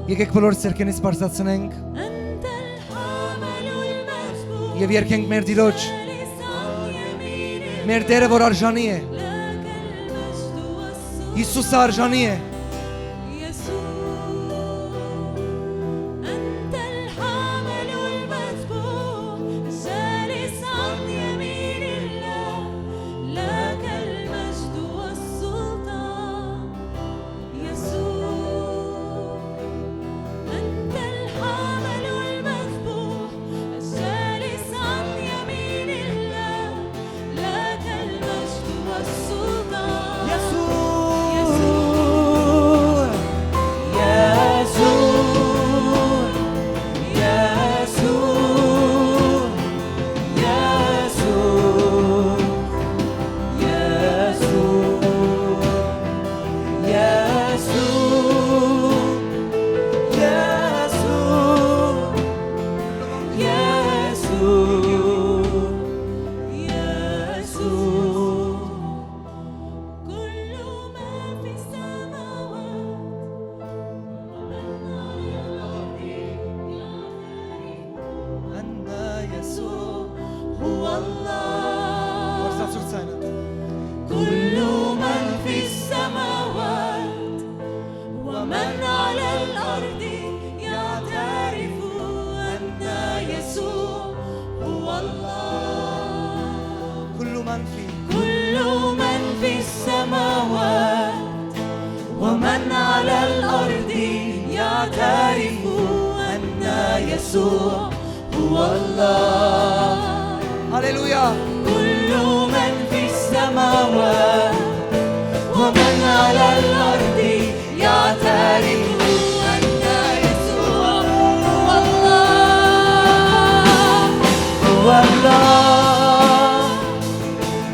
Եկեք բոլոր ցերկենից բարձրացնենք եւ երգենք մեր Տիրոջ մեր Տերը որ արժանի է Հիսուսը արժանի է ومن على الأرض يعترف أن يسوع هو الله هللويا كل من في السماوات ومن على الأرض يعترف أن يسوع هو الله هو الله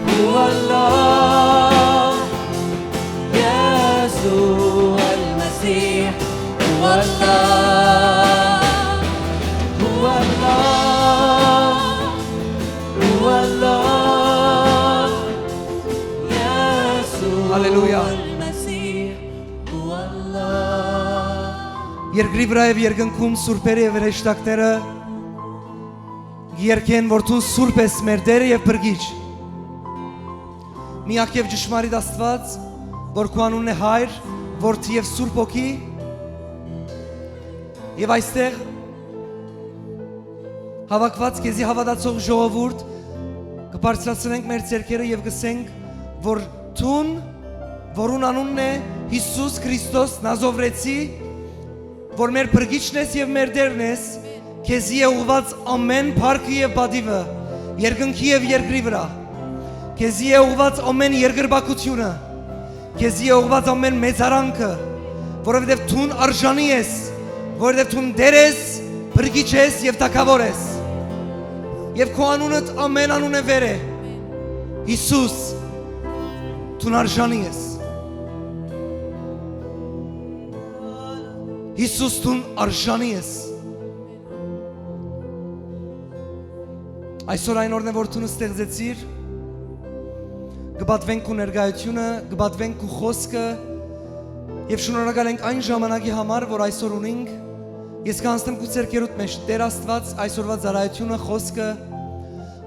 هو الله يسوع المسيح هو الله هو الله هو الله يسوع هللويا المسيح هو الله Երկրի վրա եւ երկնքում սուրբերը եւ հրեշտակները երկեն որ դու սուրբ ես մեր Տերը եւ Փրկիչ Միակ եւ ճշմարիտ Աստված որ քո անունն է Հայր Որդի եւ Սուրբ Հոգի եւ այստեղ հավաքված քեզի հավատացող ժողովուրդ կբարձրացնենք մեր ձեռքերը եւ կսենք որ դուն որուն անունն է Հիսուս Քրիստոս Նազովրեցի որ մեր Փրկիչն ես եւ մեր Տերն ես քեզի է ուղված ամեն փառքը եւ պատիվը երկնքի եւ երկրի վրա քեզի է ուղված ամեն երկրպագությունը քեզի է ուղված ամեն մեծարանքը որովհետեւ դու արժանի ես որովհետեւ դու Տեր ես Փրկիչ ես եւ Թագավոր ես եւ քո անունդ ամեն անուն է վեր է Հիսուս դու արժանի ես Հիսուս դու արժանի ես Այսօր այն օրն է որ դու ստեղծեցիր Գբատվենք ու ներկայությունը, գբատվենք ու խոսքը եւ շնորհակալ ենք այն ժամանակի համար, որ այսօր ունենք։ Ես կանցնեմ քո ցերկերուտ մեջ Տեր Աստված այսօրվա ծառայությունը, խոսքը,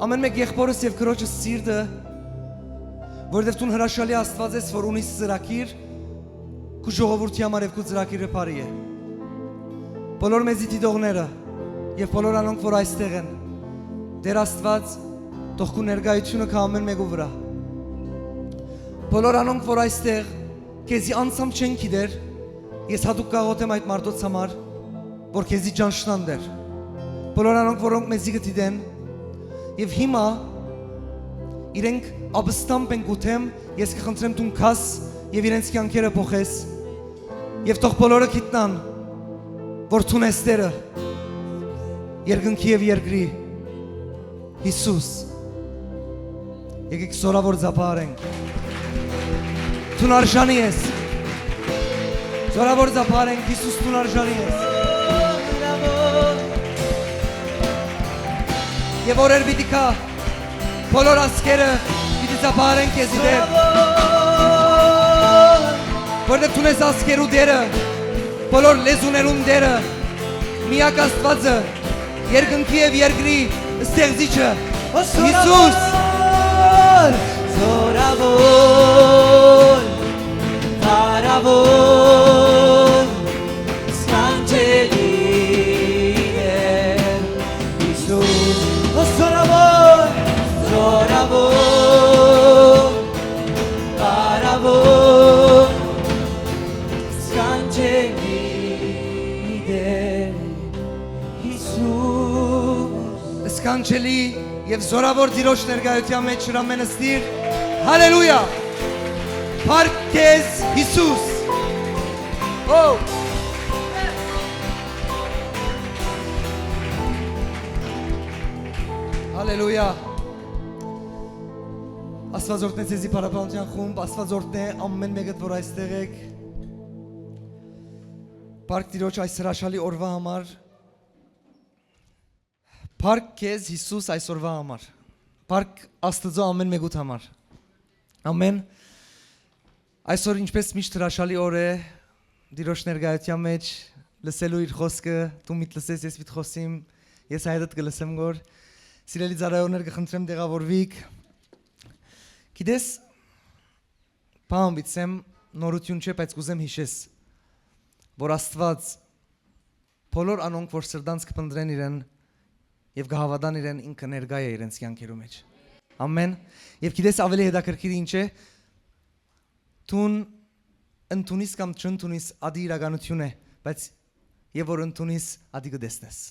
ամեն մեկ եղբորս եւ քրոջս սիրտը, որովհետեւ դու հրաշալի Աստված ես, որ ունի ծրագիր քո ժողովրդի համար եւ քո ծրագիրը բարի է։ Բոլոր մեզի դիտողները եւ բոլոր անոնք, որ այստեղ են, Տեր Աստված, թող քո ներկայությունը կա ամեն մեկու վրա։ Բոլոր անոնք, որ այստեղ քեզի անցամ չեն գիտեր, ես հատուկ կաղոթեմ այդ մարդոց համար, որ քեզի ճանչնան դեր։ Բոլոր անոնք, որոնք մեզի գտիդեն, եւ հիմա իրենք ապստամբ են գուտեմ, ես կխնդրեմ դու քաս եւ իրենց կյանքերը փոխես։ Եվ թող բոլորը գիտնան, որ դու ես Տերը, երկնքի եւ երկրի Հիսուս։ Եկեք զորավոր զապարենք։ Դու արժանի ես։ Զորավոր զապարենք, Հիսուս դու արժանի ես։ Եվ օրեր պիտի կա, բոլոր ասկերը պիտի զապարենք եզի դեր։ Որտեղ դու ես ասկերու դերը, բոլոր լեզուներում դերը, միակ Աստվածը, երկնքի և երկրի ստեղծիչը, Հիսուս։ Զորավոր, բարավոր, սքանչելի է Հիսուս։ Զորավոր, զորավոր, բարավոր, սքանչելի է Հիսուս։ Սքանչելի և զորավոր դիրոջ ներգայության մեջ շրամենստիր, հալելույա, փառք քեզ Հիսուս, հալելույա, Աստված օրհնե ձեզի պարապանության խումբ, Աստված օրհնե ամեն մեկդ, որ այստեղ եք, փառք դիրոջ այս հրաշալի օրվա համար, Փառք քեզ Հիսուս այսօրվա համար, փառք Աստծո ամեն մեկուց համար, ամեն, այսօր ինչպես միշտ հրաշալի օր է, դիրոջ ներգայության մեջ, լսելու իր խոսքը, դու միտ լսես, ես միտ խոսիմ, ես հայդդ կլսեմ գոր, սիրելի ծառայողներ կխնդրեմ դեղավորվիք, գիտես, բան բիցեմ, նորություն չէ, բայց կուզեմ հիշես, որ Աստված բոլոր անոնք, որ սրտանց կփնտրեն իրեն, Եվ կհավատան իրեն ինքը ներկայ է իրենց կյանքերու մեջ։ Ամեն։ Եվ գիտես ավելի հետաքրքիր ինչ է, դու ընդունիս կամ չընդունիս ադի իրականություն է, բայց եւ որ ընդունիս ադի կտեսնես։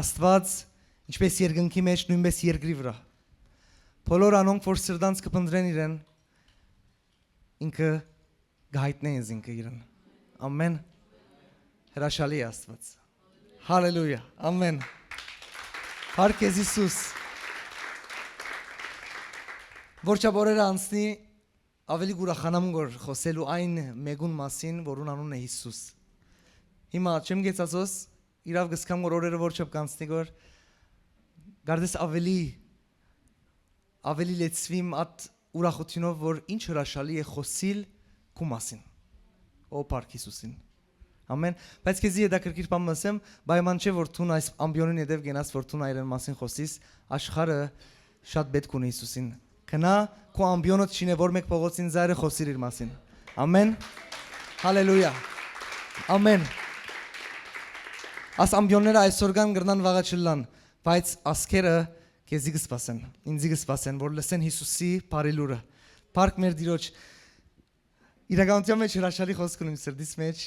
Աստված ինչպես երկնքի մեջ նույնպես երկրի վրա։ Բոլոր անոնք որ սրտանց կփնտրեն իրեն, ինքը գայտնե է ինքը իրեն։ Ամեն։ Հրաշալի է Աստված։ Հալելույա։ Ամեն։ Փառք քեզ Հիսուս։ Որչափ օրերը անցնի, ավելի կուրախանամ գոր խոսելու այն մեկուն մասին, որուն անունն է Հիսուս։ Հիմա չեմ գեցածոս, իրավ գսկամ գոր օրերը որչափ կանցնի գոր, գարդես ավելի լեցվիմ at ուրախությունով, որ ինչ հրաշալի է խոսիլ քու մասին։ Ո փառք Հիսուսին։ Ամեն, բայց քեզի հետաքրքիր բան ասեմ, պայման չէ որ դու այս ամբիոնին հետև գնաս որ դու այրեն մասին խոսիս, աշխարհը շատ պետք ունի Հիսուսին։ Քնա քո ամբիոնը չինե որ մեկ փողոցին զայրը խոսիր իր մասին։ Ամեն։ Հալելույա։ Ամեն։ Աս ամբիոնները այսօր կան գրնան վաղը չլան, բայց ասկերը քեզի կսպասեն, ինձի կսպասեն, որ լսեն Հիսուսի բարի լուրը։ Փառք մեր Տիրոջ։ Իրականության մեջ հրաշալի խոսք ունեմ սրտիս մեջ։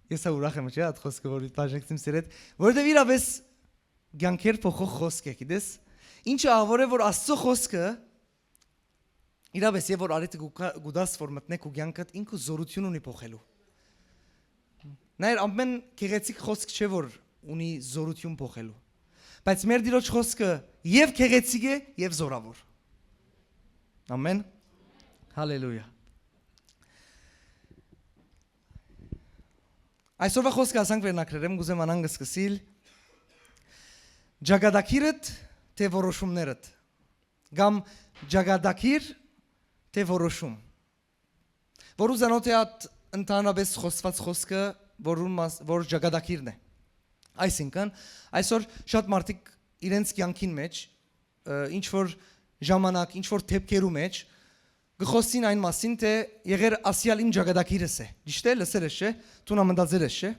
Ես ուրախ եմ չէ՞ այդ խոսքը որ բաժնեցիմ սերեդ, որովհետև իրապես ցանկեր փոխող խոսք է, գիտես։ Ինչը ավոր է որ Աստծո խոսքը իրապես եւ որ արիթ գուդաս որ մտնեք ու ցանկդ ինքը զորություն ունի փոխելու։ Նայր ամեն քեղեցիկ խոսք չէ որ ունի զորություն փոխելու։ Բայց մեր Տիրոջ խոսքը եւ քեղեցիկ է եւ զորավոր։ Ամեն։ Հալելույա։ Այսօրվա խոսքը ասանք վերնակրերեմ, գուզեմ անանգ սկսիլ Ջագադակիրդ թե որոշումներդ Գամ ջագադակիր թե որոշում Որ ուզանոտ է at ընդհանրապես խոսված խոսքը որ ջագադակիրն է Այսինքն այսօր շատ մարդիկ իրենց կյանքին մեջ ինչ որ ժամանակ, ինչ որ թեփքերու մեջ Գխոսին այն մասին թե եղեր ասյալ իմ ջագադակիրս է Ճիշտ է լսել ես չէ Տուն ամնդածել ես չէ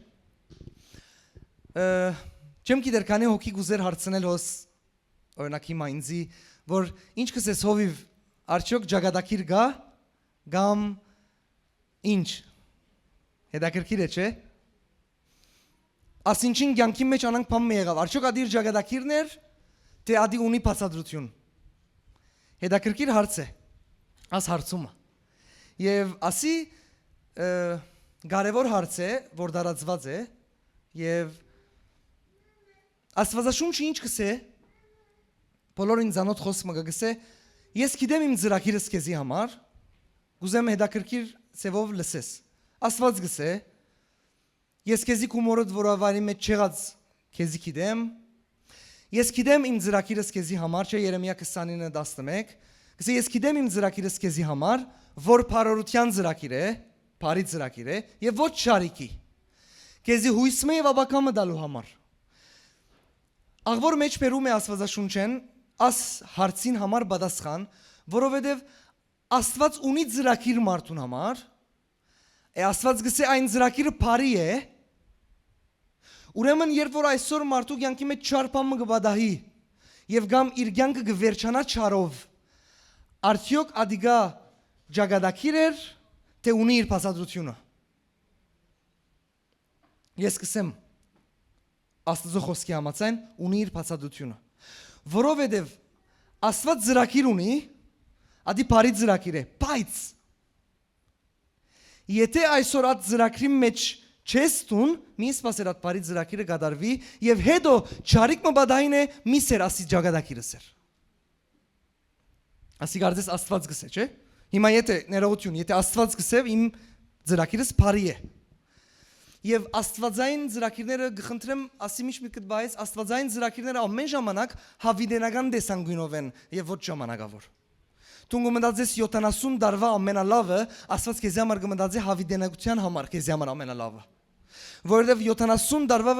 Չեմ գիտեր քանի հոգի գուզեր հարցնել հոս օրինակ հիմա ինձի որ ինչ կսես հովիվ արդյոք ջագադակիր գա գամ ինչ հետաքրքիր է չէ Ասինչին կյանքի մեջ անանք բան մի եղավ արդյոք ադիր ջագադակիրն էր թե ադի ունի բացատրություն Հետաքրքիր հարց է Աս հարցումը Եվ ասի կարևոր հարց է, որ դարածված է Եվ Աստվածաշունչը ինչ կսե բոլորին ցանոթ խոսքը գգսե ես գիտեմ իմ ծրագիրս քեզի համար գուզեմ հետաքրքիր ծևով լսես Աստված գսե ես քեզի կումորդ որավարի մեջ չեղած քեզի գիտեմ ես գիտեմ իմ ծրագիրս քեզի համար չէ Երեմիա 29:11 գսե ես գիտեմ իմ ծրագիրս քեզի համար որ փարորության ծրագիր է բարի ծրագիր է եւ ոչ շարիքի քեզի հույսը եւ աբակամը դալու համար Աղվոր մեջ բերում է Աստվածաշունչեն աս հարցին համար պատասխան, որովհետև Աստված ունի ծրագիր մարդուն համար, Աստված գսե այն ծրագիրը բարի է, ուրեմն երբ որ այսօր մարդու կյանքի մեջ չարփամը կբադահի եւ գամ իր կյանքը կվերջանա չարով, արդյոք ադիգա ջագադակիր էր, թե ունի իր փաստադրությունը։ Ես կսեմ Աստծո խոսքի համաձայն ունի իր փաստադրությունը, որովհետև Աստված ծրագիր ունի, ադի բարի ծրագիր է, բայց եթե այսօր այդ ծրագրի մեջ չես տուն, մի սպասեր այդ բարի ծրագիրը կդարվի եւ հետո ճարիք մբադային է մի սեր ասի ջագադակիրս էր։ Ասի կարծես Աստված գսե, չէ՞։ Հիմա եթե ներողություն, եթե Աստված գսե իմ ծրագիրս բարի է։ Եվ Աստվածային ծրագիրները գխնդրեմ ասի միջ մի կտբայից Աստվածային ծրագիրները ամեն ժամանակ հավիդենական տեսանկյունով են եւ ոչ ժամանակավոր։ Դու գմնդացես 70 տարվա ամենալավը Աստված քեզ համար գմնդացե հավիդենակության համար քեզ համար ամենալավը։ Որովհետեւ 70 տարվա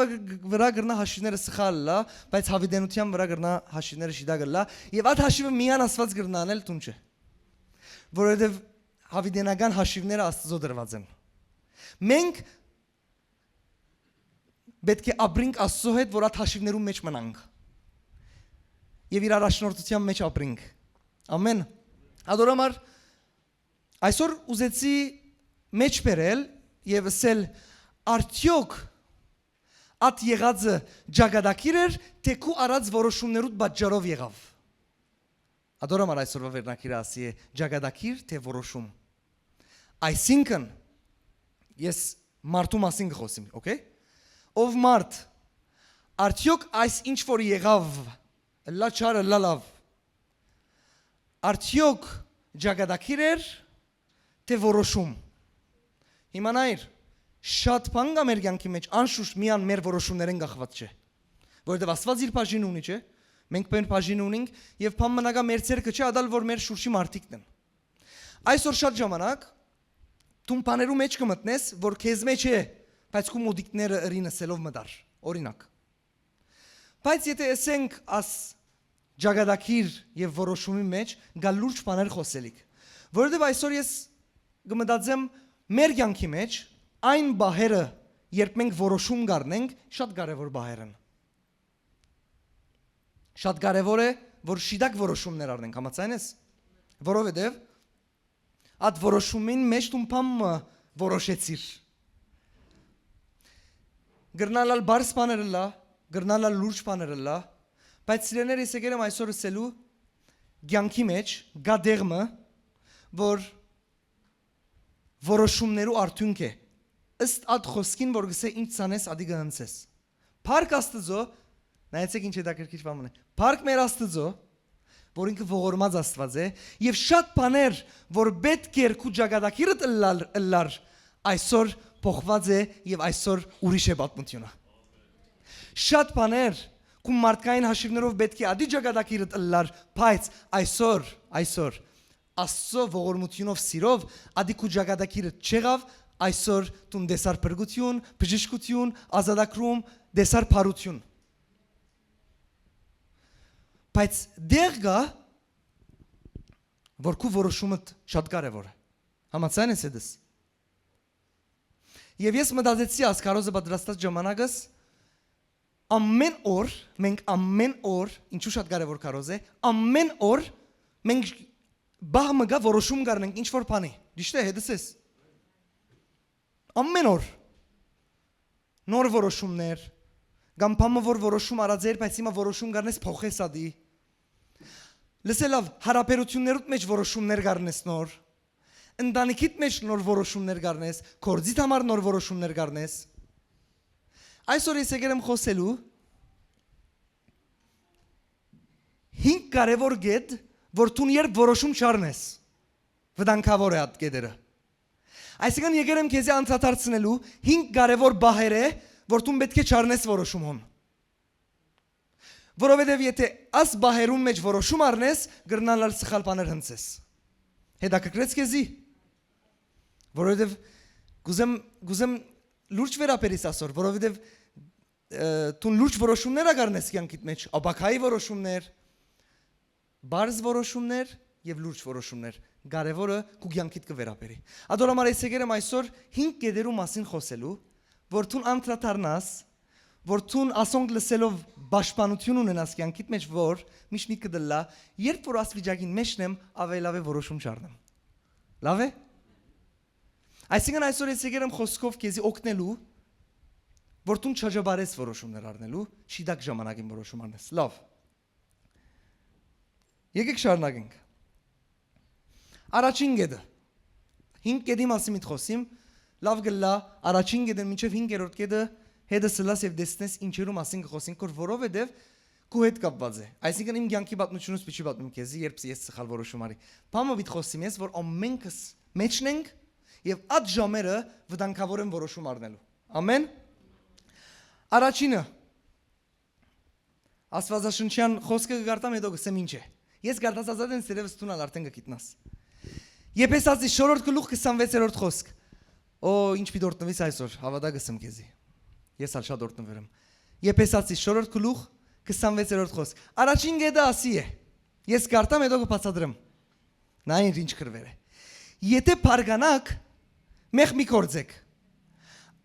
վրա գրնա հաշիվները սխալ լա, բայց հավիդենության վրա գրնա հաշիվները շիդա գլա եւ այդ հաշիվը միան Աստված գրնանել տուն չէ։ Որովհետեւ հավիդենական հաշիվները Աստծո դրված են։ Մենք Պետք է ապրենք Աստծո հետ, որ այդ հաշիվներում մեջ մնանք։ Եվ իր առաջնորդության մեջ ապրենք։ Ամեն։ Ադորամար այսօր ուզեցի մեջ բերել եւ ասել արդյոք at եղածը ջագադակիր էր, թե քու արած որոշումներուդ պատճառով եղավ։ Ադորամար այսօրվա վերնակիրը ասի է ջագադակիր թե որոշում։ Այսինքն ես մարդու մասին խոսիմ, օքեյ։ Ով մարդ արդյոք այս ինչ որ եղավ լա չարը լա լավ արդյոք ջագադակիր էր թե որոշում հիմա նայր շատ բան կա մեր կյանքի մեջ անշուշտ միան մեր որոշումներեն կախված չէ որովհետև Աստված իր բաժին ունի չէ մենք մեր բաժին ունենք եւ բան մնա մեր ցերկը չէ ադալ որ մեր շուրջի մարդիկն են այսօր շատ ժամանակ դու բաներու մեջ կմտնես որ քեզ մեջ է Բայց քու մոդիկները ըրինսելով մդար, օրինակ։ Բայց եթե ասենք աս ջագադակիր եւ որոշումի մեջ գա լուրջ բաներ խոսելիք, որովհետեւ այսօր ես կմտածեմ մեր կյանքի մեջ այն բահերը, երբ մենք որոշում կառնենք, շատ կարեւոր բահեր են։ Շատ կարեւոր է, որ շիդակ որոշումներ առնենք, համաձայն ես։ Որովհետեւ այդ որոշումին մեջ դու բամ որոշեցիր Գրնալալ բարս բաները լա, գրնալալ լուրջ բաները լա, բայց սիրեներ ես եկել եմ այսօր ասելու կյանքի մեջ գա դեղմը, որ որոշումներու արդյունք է, ըստ այդ խոսքին, որ գսե ինչ ցանես ադի գհնցես։ Փառք Աստծո, նայեցեք ինչ հետաքրքիր բան է։ Փառք մեր Աստծո, որ ինքը ողորմած Աստված է, եւ շատ բաներ, որ պետք է քու ջագադակիրը ըլլար, այսօր փոխված է եւ այսօր ուրիշ է պատմությունը։ Շատ բաներ քու մարդկային հաշիվներով պետք է ադի ջագադակիրը ըլլար, բայց այսօր Աստծո ողորմությունով սիրով ադի քու ջագադակիրը չեղավ, այսօր դու դեսար բրգություն, բժշկություն, ազատագրում, դեսար փարություն։ Բայց դեղ գա որ քու որոշումը շատ կարևոր է։ Համաձայն ես դες։ Եվ ես մտածեցի ասկարոզը պատրաստած ժամանակս մենք ամեն օր ինչու շատ կարևոր կարոզ է ամեն օր մենք բահմը գա որոշում կառնենք ինչ որ բանի ճիշտ է հետս ես ամեն օր նոր որոշումներ կամ բամը որ որոշում արած էր բայց հիմա որոշում կառնես փոխես ադի լսելով հարաբերություններուդ մեջ որոշումներ կառնես նոր ընտանիքիդ մեջ նոր որոշումներ կառնես, կորձիդ համար նոր որոշումներ կառնես։ Այսօր ես եկել եմ խոսելու 5 կարևոր գետ, որ դու երբ որոշում չառնես։ Վտանգավոր է այդ գետերը։ Այսինքն եկել եմ քեզի անդրադարձնելու 5 կարևոր բահեր է, որ դու պետք է չառնես որոշումում։ Որովհետև եթե այս բահերուն մեջ որոշում առնես, գրնալալ սխալ բաներ հնցես։ Հետաքրքրեց քեզի։ Որովհետև գուզեմ լուրջ վերապերիս ասոր, որովհետև դու լուրջ որոշումներ ակառնես կյանքիդ մեջ, աբակայի որոշումներ, բարձ որոշումներ եւ լուրջ որոշումներ։ Կարևորը քու կյանքիդ կվերապերի։ Ադորամար ես եկել եմ այսօր 5 կետերու մասին խոսելու, որ դու անդրադառնաս, որ դու ասոնք լսելով պաշտպանություն ունենաս կյանքիդ մեջ, որ միշտ միտքը դլա, երբ որ ասվիճակին մեջն եմ, ավելի որոշում չառնեմ։ Լավ է։ Այսինքն այսօր ես եկել եմ խոսքով քեզի օգնելու, որ դու չաջաբարես որոշումներ առնելու, շիդակ ժամանակին որոշում առնես։ Լավ։ Եկեք շարունակենք։ Առաջին կետը 5 կետի մասին մի խոսիմ, լավ գլա, առաջին կետն մինչև 5-րդ կետը հետը սլաս եւ դեսնես ինչերու մասին կխոսենք, որովհետեւ քու հետ կապված է։ Այսինքն իմ կյանքի պատմությունից պիտի պատմեմ քեզի, երբ ես սխալ որոշում արի։ Բամը պիտի խոսիմ ես, որ ամենքս մեջն ենք եւ այդ ժամերը վտանգավոր են որոշում առնելու։ Ամեն։ Առաջինը Աստվածաշնչյան խոսքը կգարտամ հետո գսեմ ինչ է։ Ես գարտած ազատ են սերևս տունալ արդեն գիտնաս։ Եփեսացի 4-րդ գլուխ 26-րդ խոսք։ Օ, ինչ պիտի օրտնվիս այսօր, հավատա գսեմ քեզի։ Ես ալ շատ օրտնվեմ։ Եփեսացի 4-րդ գլուխ 26-րդ խոսք։ Առաջին գետը ասի է։ Ես գարտամ հետո կբացատրեմ։ Նայեն ինչ քրվեր է։ Եթե բարգանակ մեղ մի կորձեք։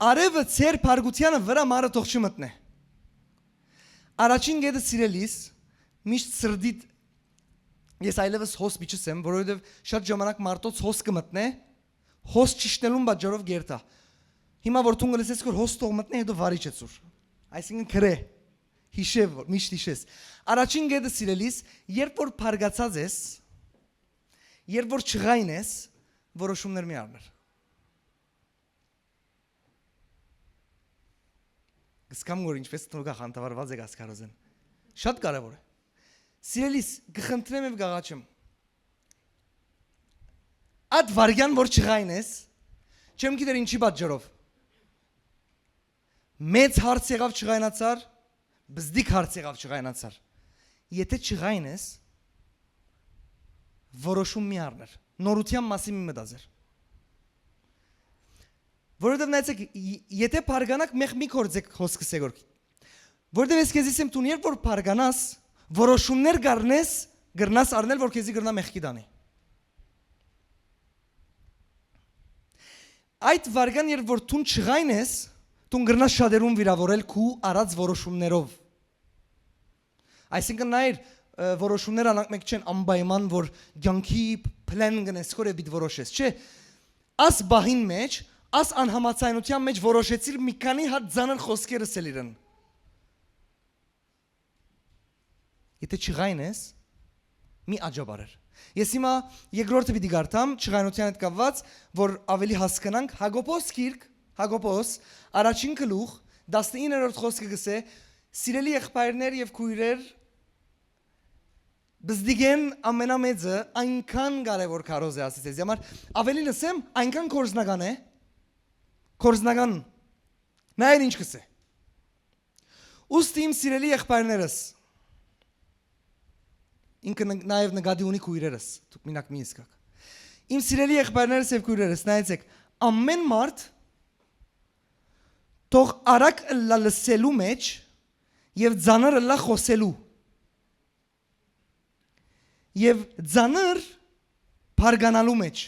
Արևը ծեր բարգությանը վրա մարը թող չմտնե։ Առաջին գետը սիրելիս միշտ սրդիդ ես այլևս հոս միջսեմ, որովհետև շատ ժամանակ մարդոց հոս կմտնե, հոս ճիշտնելուն պատճառով գերտա։ Հիմա որ դու գլսես որ հոս թող մտնե, հետո վարի չծուր։ Այսինքն քրե, հիշև, միշտ հիշես։ Առաջին գետը սիրելիս, երբ որ բարգացած ես, երբ որ չղայն ես, որոշումներ մի առներ։ Գսկամ որ ինչպես տնուկա խանդավառված եք ասկարոզեն։ Շատ կարևոր է։ Սիրելիս, գխնդրեմ եւ գաղաչեմ։ Այդ վարյան որ չղայն ես, չեմ գիտեր ինչի պատճառով։ Մեծ հարց եղավ չղայնացար, բզդիկ հարց եղավ չղայնացար։ Եթե չղայն ես, որոշում մի առներ, նորության մասին մի մտածեր։ Որովհետև նայեցեք, եթե բարգանակ մեղ մի կորձեք խոսքը սեգորքի։ Որովհետև ես քեզ ասեմ, դու երբ որ բարգանաս, որոշումներ գրնաս առնել, որ քեզի գրնա մեղքի դանի։ Այդ վարգան երբ որ դու չղայն ես, դու գրնաս շատերուն վիրավորել քու արած որոշումներով։ Այսինքն նայր որոշումներ անանք մեկ չեն անպայման, որ կյանքի պլան գնես քորե բիտ որոշես, չէ։ Աս բահին մեջ, աս անհամաձայնության մեջ որոշեցիր մի քանի հատ ձանր խոսքեր ասել իրեն։ Եթե չղայն ես, մի աջաբարեր։ Ես հիմա երկրորդը պիտի գարտամ, չղայնության հետ կապված, որ ավելի հասկանանք, Հակոբոս գիրք, Հակոբոս, առաջին գլուխ, 19-րդ խոսքը գսե, սիրելի եղբայրներ եւ քույրեր, բզդիգեն ամենամեծը այնքան կարևոր քարոզ է ասեցես։ Համար ավելի լսեմ, այնքան կորզնական է։ Կորզնական։ Նայր ինչ կսե։ Ուստի իմ սիրելի եղբայրներս ինքը նաև նկատի ունի քույրերս, դուք մինակ մի իսկակ։ Իմ սիրելի եղբայրներս եւ քույրերս, նայեցեք, ամեն մարդ թող արագ լսելու մեջ եւ ձանր լա խոսելու։ Եվ ձանր բարգանալու մեջ։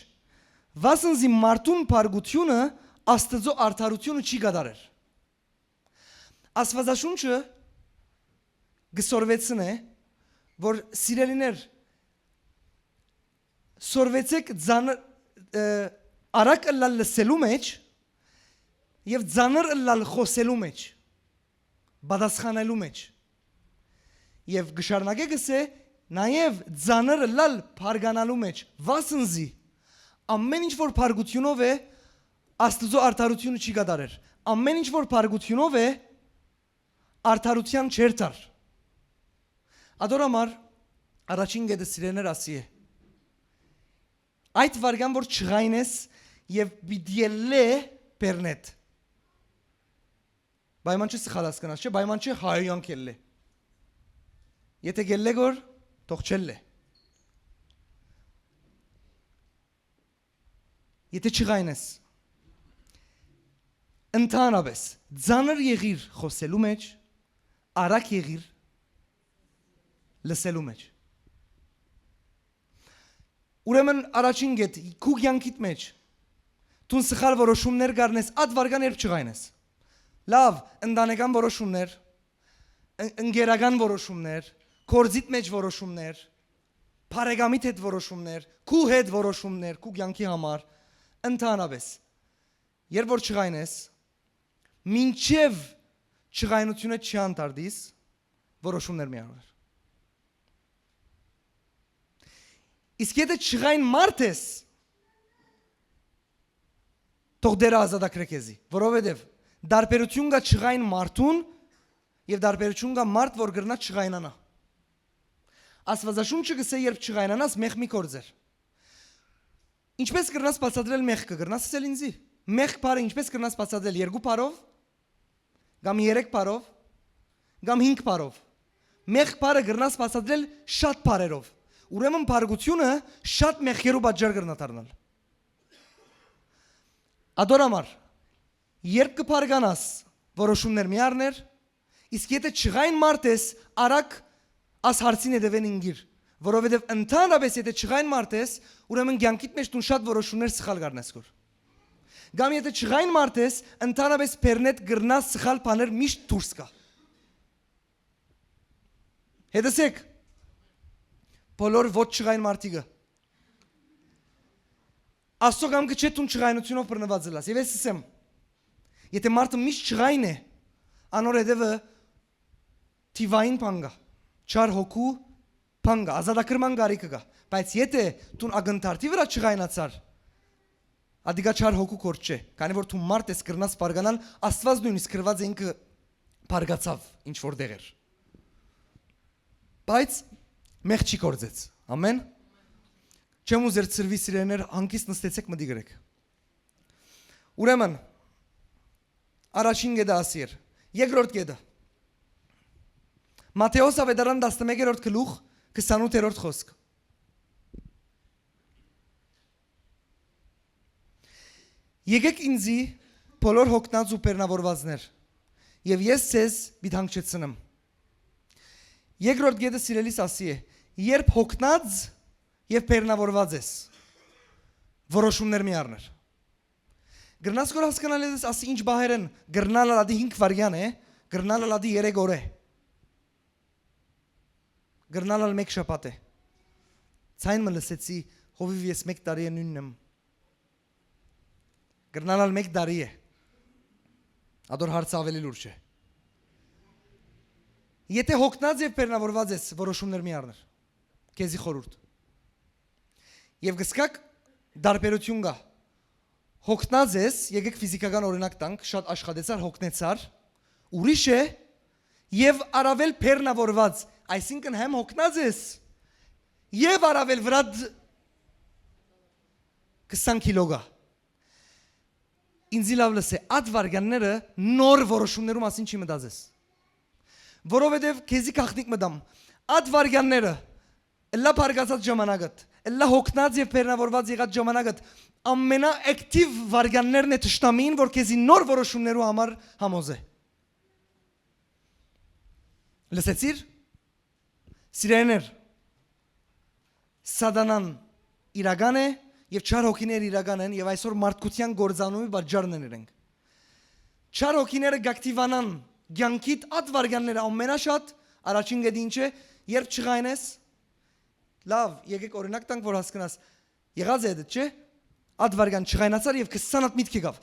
Վասնզի մարդուն բարգությունը Աստծո արդարությունը չի գդարեր։ Աստվածաշունչը գսորվեցն է, որ սիրելիներ սորվեցեք արագ լսելու մեջ եւ ձանր լալ խոսելու մեջ, բադասխանելու մեջ։ Եվ գշարնակե գսե նաև ձանր լալ բարգանալու մեջ, վասնզի ամեն ինչ որ բարգությունով է Աստծո արդարությունը չի գդարեր։ Ամեն ինչ որ բարգությունով է արդարության չեր տար։ Ադորամար Առաջին գետը սիրեներ ասի է։ Այդ վարգան որ չղայնես եւ բիդիելե բերնետ։ Բայման չի սխալած կնաս, չէ, բայման չի հայոյան կելլե։ Եթե գելլե գոր, թող չելլե։ Եթե չղայնես, ընդհանրապես, ձանր եղիր խոսելու մեջ, արագ եղիր լսելու մեջ։ Ուրեմն առաջին գետ, քու կյանքիդ մեջ, տուն սխալ որոշումներ գարնես, այդ վարգան երբ չղայնես։ Լավ, ընտանեկան որոշումներ, ընկերական որոշումներ, կորձիտ մեջ որոշումներ, բարեկամիդ հետ որոշումներ, քու հետ որոշումներ, քու կյանքի համար, ընդհանրապես, երբ որ չղայնես, մինչև չղայնությունը չանտարդիս, որոշումներ մի աներ։ Իսկ եթե չղայն մարդ ես, թող դերը ազատագրե քեզի, որովհետև դարբերություն կա չղայն մարդուն եւ դարբերություն կա մարդ, որ գրնա չղայնանա։ Աստվածաշունչը գսե երբ չղայնանաս մեղ մի կորձեր։ Ինչպես կրնաս բացատրել մեղքը, կրնաս ասել ինձի։ Մեղք բարը ինչպես կրնաս բացատրել 2 բարով, կամ 3 բարով, կամ 5 բարով։ Մեղք բարը կրնաս բացատրել շատ բարերով։ Ուրեմն բարգությունը շատ մեղքերու պատճառ կրնա դառնալ։ Ադորամար, երբ կբարգանաս որոշումներ մի առներ, իսկ եթե չղայն մարդ ես, արագ աս հարցին հետևեն ինգիր, որովհետև ընդհանրապես եթե չղայն մարդ ես, ուրեմն կյանքիդ մեջ դու շատ որոշումներ սխալ կառնես կոր։ Կամ եթե չղայն մարդ ես, ընդհանրապես բերնետ գրնաս սխալ բաներ միշտ դուրս կա։ Հետսեք, բոլոր ոչ չղայն մարդիկը։ Աստծո կամքը չէ տուն չղայնությունով բռնված լաս։ Եվ ես ասեմ, եթե մարդը միշտ չղայն է, անոր հետևը թիվային բան կա, չար հոգու բան կա, ազատագրման գարիկը կա, բայց եթե տուն ագնթարթի վրա չղայնացար, ադիգա չար հոգու կորդ չէ, քանի որ դու մարդ ես կրնաս բարգանալ, Աստված նույնիսկ գրված է ինքը բարգացավ ինչ որ դեղեր։ Բայց մեղ չի կորձեց, ամեն։ Չեմ ուզեր ծրվի սիրեներ, հանգիստ նստեցեք մտի գրեք։ Ուրեմն, առաջին գետը ասիր, երկրորդ գետը։ Մատթեոս ավետարան 11-րդ գլուխ 28-րդ խոսք։ Եկեք ինձի բոլոր հոգնած ու բեռնավորվածներ, եւ ես ձեզ բիթանքչեցնեմ։ Երկրորդ գետը սիրելիս ասի է, երբ հոգնած եւ բեռնավորված ես, որոշումներ մի առներ։ Գրնաս գոր հասկանալ ես ասի ինչ բահեր են, գրնալը լադի 5 վարյան է, գրնալը լադի 3 օր է։ Գրնալը 1 շաբաթ է։ Ցայն մը լսեցի, հովիվ ես 1 տարի է նույնն եմ։ Գրնալը 1 տարի է։ Ադոր հարցը ավելի լուրջ է։ Եթե հոգնած եւ բեռնավորված ես, որոշումներ մի առներ։ Քեզի խորհուրդ։ Եվ գսկակ դարբերություն կա։ Հոգնած ես, եկեք ֆիզիկական օրինակ տանք, շատ աշխատեցար, հոգնեցար, ուրիշ է եւ առավել բեռնավորված, այսինքն հեմ հոգնած ես եւ առավել վրա 20 կիլո կա։ Ինձի լավ լսե, այդ վարգանները նոր որոշումներում ասին չի մտածես։ Որովհետև քեզի քաղտնիկ մտամ, այդ վարգանները լա բարգացած ժամանակդ, լա հոգնած եւ բեռնավորված եղած ժամանակդ ամենաակտիվ վարգաններն է թշնամին, որ քեզի նոր որոշումներու համար համոզե։ Լսեցիր։ Սիրեներ, Սատանան իրական է եւ չար հոգիներ իրական են եւ այսօր մարդկության գործանումի պատճառն են իրենք։ Չար հոգիները գակտիվանան, ցանկիտ այդ վարգանները ամենաշատ առաջին գեդի ինչ է, երբ չղայնես, լավ, եկեք օրինակ տանք, որ հասկանաս, եղած է դա, չէ՞, այդ վարգան չղայնացար եւ 20 հատ միտք եկավ։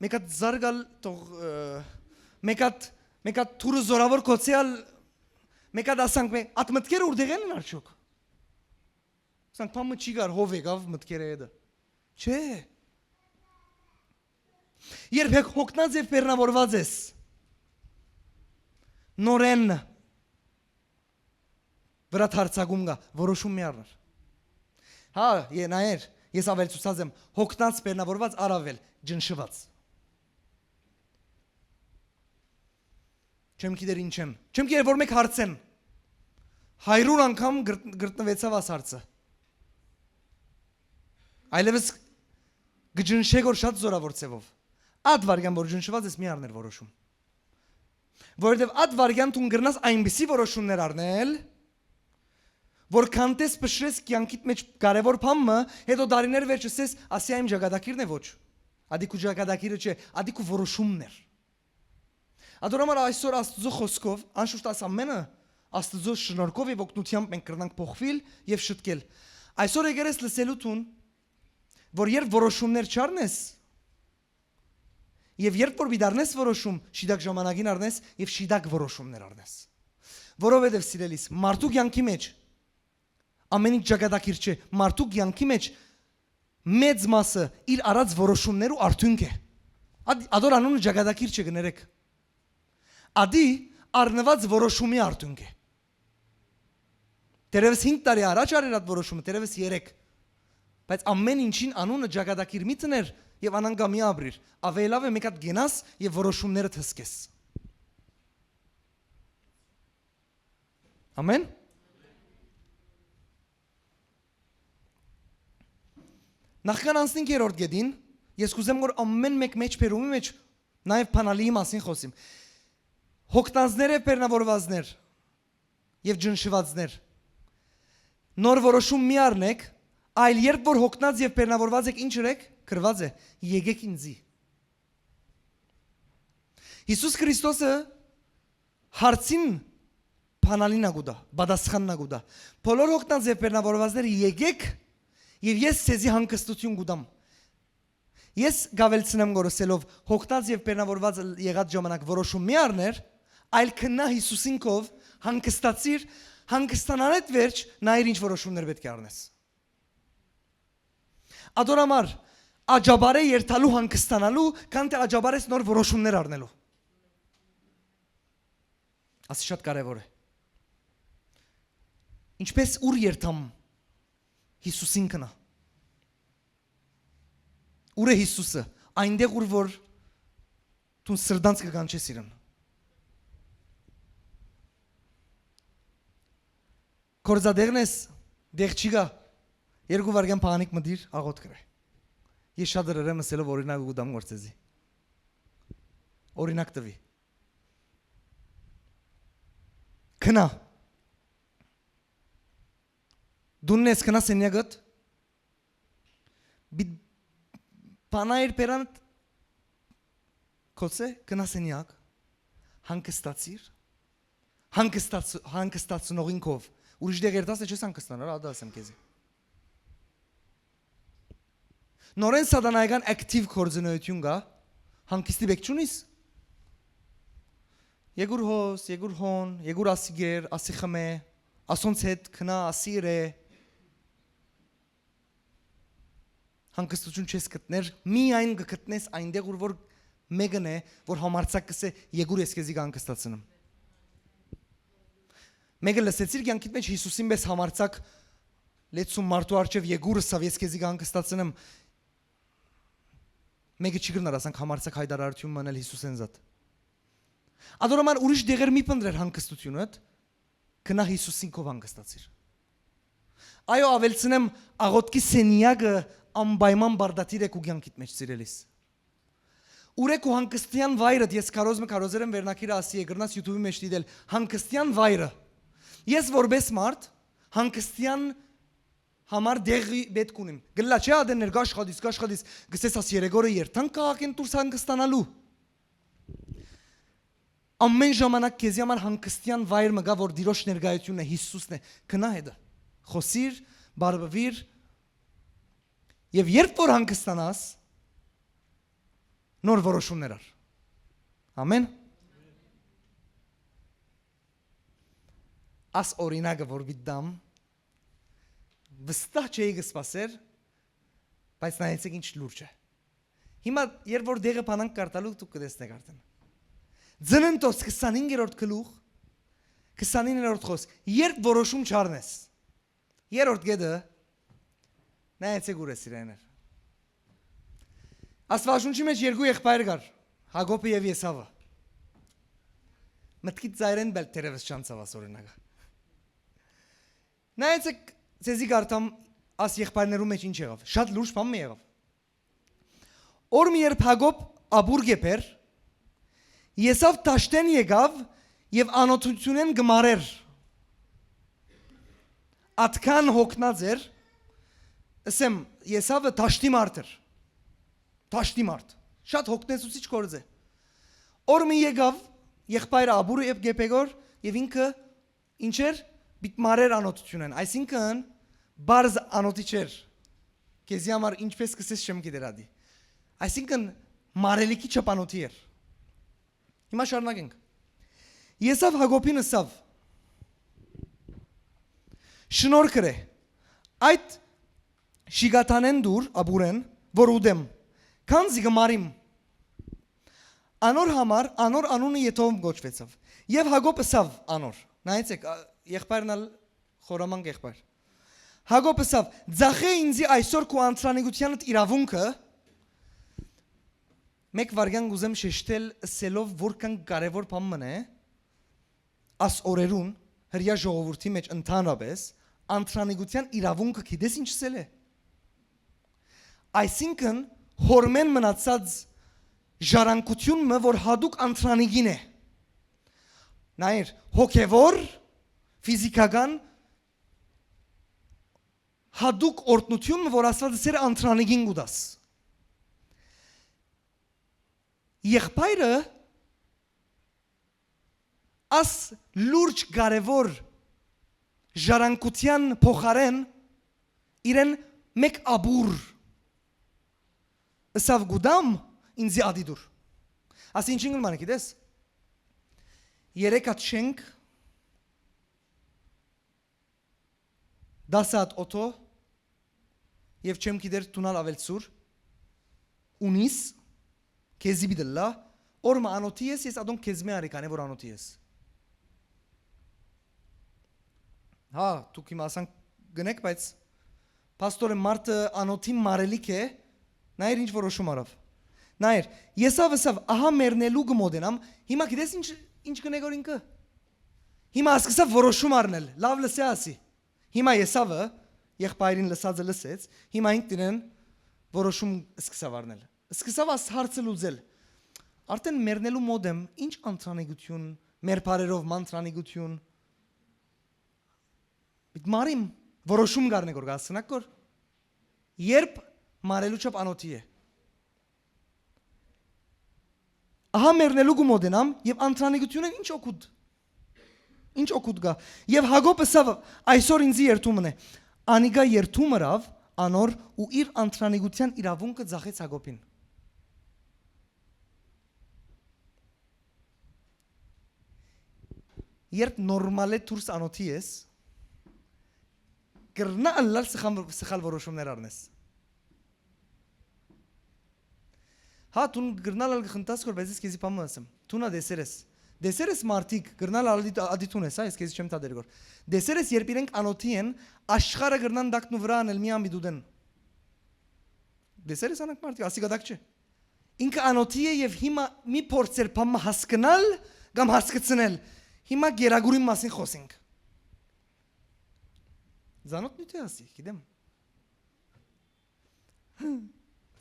Մեկ հատ զարգալ թող մեկ հատ թուրը զորավոր կոցյալ մեկ հատ ասանք այդ մտքերը ուր դեղեն են արդյոք։ Ասանք փամը չի գար հով եկավ մտքերը դա։ Չէ։ Երբ հոգնած եւ բեռնավորված ես նորեն վրա թարցակում գա, որոշում մի առներ։ Հա, նայեր, ես ավել ցուցած եմ, հոգնած բեռնավորված առավել ջնշված։ Չեմ գիտեր ինչ եմ։ Չեմ գիտեր որ մեկ հարցեն։ 100 անգամ գրտնվեցավ աս հարցը։ Այլևս գջնշեգ որ շատ զորավոր ծևով։ Ադ վարգան որ ջնշված ես մի առներ որոշում։ Որովհետև ադ վարգան դու գրնաս այնպիսի որոշումներ առնել, որ կանտես պշրես կյանքիդ մեջ կարևոր բանը, հետո դարիներ վերջս ես ասի այմ ճակատագիրն է ոչ։ Ադիկու ճակատագիրը չէ, ադիկու որոշումներ։ Ադորամար այսօր Աստծո խոսքով, անշուշտ աս ամենը Աստծո շնորհքով եւ օգնությամբ մենք կրնանք փոխվել եւ շտկել։ Այսօր եկել ես լսելու տուն, որ երբ որոշումներ չառնես, եւ երբ որ դառնես որոշում, շիդակ ժամանակին առնես եւ շիդակ որոշումներ առնես։ Որովհետեւ սիրելիս, մարդու կյանքի մեջ ամեն ինչ ճակատագիր չէ, մարդու կյանքի մեջ մեծ մասը իր արած որոշումներու արդյունք է։ Ադոր անունը ճակատագիր չէ գներեք։ Ադի առնված որոշումի արդյունք է։ Դերևս 5 տարի առաջ արել այդ որոշումը, դերևս 3։ Բայց ամեն ինչին անունը ճակատագիր մի տներ եւ անանգամի ապրիր։ Ավելավ է մեկ հատ գնաս եւ որոշումները թսկես։ Ամեն։ Նախքան անցնենք երրորդ գեդին, ես կուզեմ որ ամեն մեկ մեջ փերումի մեջ նաեւ փանալիի մասին խոսիմ։ Հոգնածներ եւ բեռնավորվածներ եւ ջնշվածներ նոր որոշում մի առնեք, այլ երբ որ հոգնած եւ բեռնավորված եք ինչ եք, գրված է, եկեք ինձի։ Հիսուս Քրիստոսը հարցին փանալին ագուդա, բադասխանն ագուդա։ Բոլոր հոգնած եւ բեռնավորվածները եկեք եւ ես ցեզի հանգստություն գուդամ։ Ես գավելցնեմ գորսելով հոգնած եւ բեռնավորված եղած ժամանակ որոշում մի առներ, այլ քնա Հիսուսինքով հանգստացիր, հանգստանալդ վերջ նայր ինչ որոշումներ պետք է առնես։ Ադորամար աջաբարե երթալու հանգստանալու, քան թե աջաբարես նոր որոշումներ առնելու։ Ասի շատ կարևոր է։ Ինչպես ուր երթամ Հիսուսին կնա։ Ուր է Հիսուսը, այնտեղ ուր որ դու սրդանց կգանչես իրեն։ Կորզադեղն ես, դեղ չի գա, երկու վարգան պանիկ մդիր, աղոտ կրե։ Ես շատ դրերեմ ասելով օրինակ ու դամ գործեզի։ Օրինակ տվի։ Կնա։ Դունն ես կնա սենյագըտ, պանայր պերանտ կոցե, կնա սենյակ, հանգստացիր, հանգստացնողինքով, ուրիշ դեղ երտաս է չես հանգստանար, ադաս եմ կեզի։ Նորեն սատանայական ակտիվ կորձնոյություն գա, հանգստի բեք չունիս։ Եգուր հոս, եգուր հոն, եգուր ասի գեր, ասի խմե, ասոնց հետ կնա, ասի իրե։ Հանգստություն չես կտներ, միայն կգտնես այնտեղ ուր որ մեկն է, որ համարցակ կսե եգուր ես քեզի կհանգստացնեմ։ Մեկը լսեցիր կյանքիդ մեջ Հիսուսին պես համարցակ լեցում մարդու արջև եգուրը սավ ես քեզի կհանգստացնեմ։ Մեկը չի գնար ասանք համարցակ հայտարարություն մանել Հիսուսեն զատ։ Ադորոման ուրիշ դեղեր մի պնդրեր հանգստությունդ, կնա Հիսուսինքով հանգստացիր։ Այո, ավելցնեմ աղոտքի սենյակը անպայման բարդատիր եք ու կյանքիդ մեջ սիրելիս։ Ուրեք ու հանգստյան վայրը, ես կարոզեր եմ վերնակիրը ասի է, գրնաս YouTube-ի մեջ դիտել, հանգստյան վայրը։ Ես որպես մարդ, հանգստյան համար դեղի պետք ունիմ։ Գլա չէ ադեներ գաշխադիս, գսես աս երեգորը երթան կաղաքեն տուրս հանգստանալու։ Ամեն ժամանակ քեզի համար հանգստյան վայր մգա, որ դիրոշ ներկայությունն է, Հիսուսն է, կնա հետը, խոսիր, բարբվիր, և երբ որ հանգստանաս, նոր որոշումներ ար։ Ամեն։ Աս օրինակը որ բիդդամ, վստահ չէի գսպասեր, բայց նայեցեք ինչ լուրջ է։ Հիմա երբ որ դեղը պանանք կարտալու, դուք կտեսնեք արդեն։ Ձնընթոց 25-րդ գլուխ 29-րդ խոսք. Երբ որոշում չառնես։ Երրորդ գեդը նայեցեք ուր է սիրեներ։ Աստվածաշունչի մեջ երկու եղբայր կար, Հակոբը եւ Եսավը։ Մտքից ծայրեն բել տերևս չանցավաս օրինակը։ Նայեցեք, ցեզի գարտամ աս եղբայրներու մեջ ինչ եղավ։ Շատ լուրջ բան մի եղավ։ Օր մի երբ Հակոբ աբուր գեփեր, Եսավ տաշտեն եկավ եւ անօթությունեն գմարեր։ Ատքան հոգնած էր, ասեմ Եսավը տաշտի մարդ էր։ Տաշտի մարդ։ Շատ հոգնեցուցիչ կորձ է։ Օր մի եկավ եղբայրը աբուրը եւ գեփեգոր եւ ինքը ինչեր բիտ մարեր անօթությունեն, այսինքն բարձ անօթի չէր։ Քեզի համար ինչպես կսես չեմ գիտերադի։ Այսինքն մարելիքի չափանոթի էր։ Հիմա շարունակենք։ Եսավ Հակոբին ասավ. Շնորհքրե, այդ շիգատանեն դուր աբուրեն, որ ուդեմ, քանզի գմարիմ։ Անոր համար անոր անունը Եթով գոչվեցավ։ Եվ Հակոբ ասավ անոր։ Նայեցեք, եղբայրն ալ խորամանկ եղբայր։ Հակոբ ասավ. «Ձախե ինձի այսօր քո անցրանիկությանդ իրավունքը»։ Մեկ վարգան գուզեմ շեշտել սելով որքան կարևոր բան մնա է աս օրերուն հրյա ժողովրդի մեջ ընդհանրապես անցրանիկության իրավունքը գիտես ինչ սել է։ Այսինքն հորմեն մնացած ժառանգությունը որ հadouk անցրանիկին է։ Նայր հոգևոր ֆիզիկական հadouk օրտնությունը որ ասված սեր անցրանիկին գուդաս։ Եղբայրը աս լուրջ կարևոր ժառանգության փոխարեն իրեն մեկ աբուր ասավ գուդամ ինձի ադիդուր աս ինչին գլմանը գիտես երեք հատ շենք 10 հատ օտո եւ չեմ գիտեր տունալ ավելցուր ունիս քեզի բիդլա օրմա անոթի ես ես ադոն քեզմե արիքան է որ անոթի ես հա դուք իմ ասան գնեք բայց պաստորը մարդը անոթի մարելիք է նայր ինչ որոշում արավ նայր եսավ ահա մեռնելու գմոդենամ հիմա գիտես ինչ կնեք որ ինքը հիմա սկսավ որոշում առնել լավ լսե ասի հիմա եսավը եղբայրին լսածը լսեց հիմա ինքն իրեն որոշում սկսավ առնել սկսավ աս հարցը լուծել արդեն մեռնելու մոդեմ ինչ անցանիգություն մեր բարերով մանցանիգություն բիտ մարիմ որոշում գարնեք որ գասնակ կոր երբ մարելու չափ անոթի է ահա մեռնելու գումոդենամ եւ անցանիգությունը ինչ օգուտ գա եւ Հակոբը սավ այսօր ինձի երթումն է անիգա երթումըրավ անոր ու իր անցանիգության իրավունքը ձախեց Հակոբին երբ նորմալ է դուրս անոթի ես կրնա ալլալ սխալ որոշումներ առնես հա տուն գրնալ ալ խնդաս կոր բայց ես քեզի բան ասեմ տունա դեսերես մարտիկ գրնալ ադիտուն ես այս քեզի չեմ տադեր գոր դեսերես երբ իրենք անոթի են աշխարհը գրնան դակնու վրա անել մի ամբիդուդեն դեսերես անակ մարտիկ ասի գդակ չէ ինքը անոթի է եւ հիմա մի փորձեր բան հասկանալ կամ հասկացնել հիմա գերագուրի մասին խոսենք Զանոթ նույթ է ասի, գիտեմ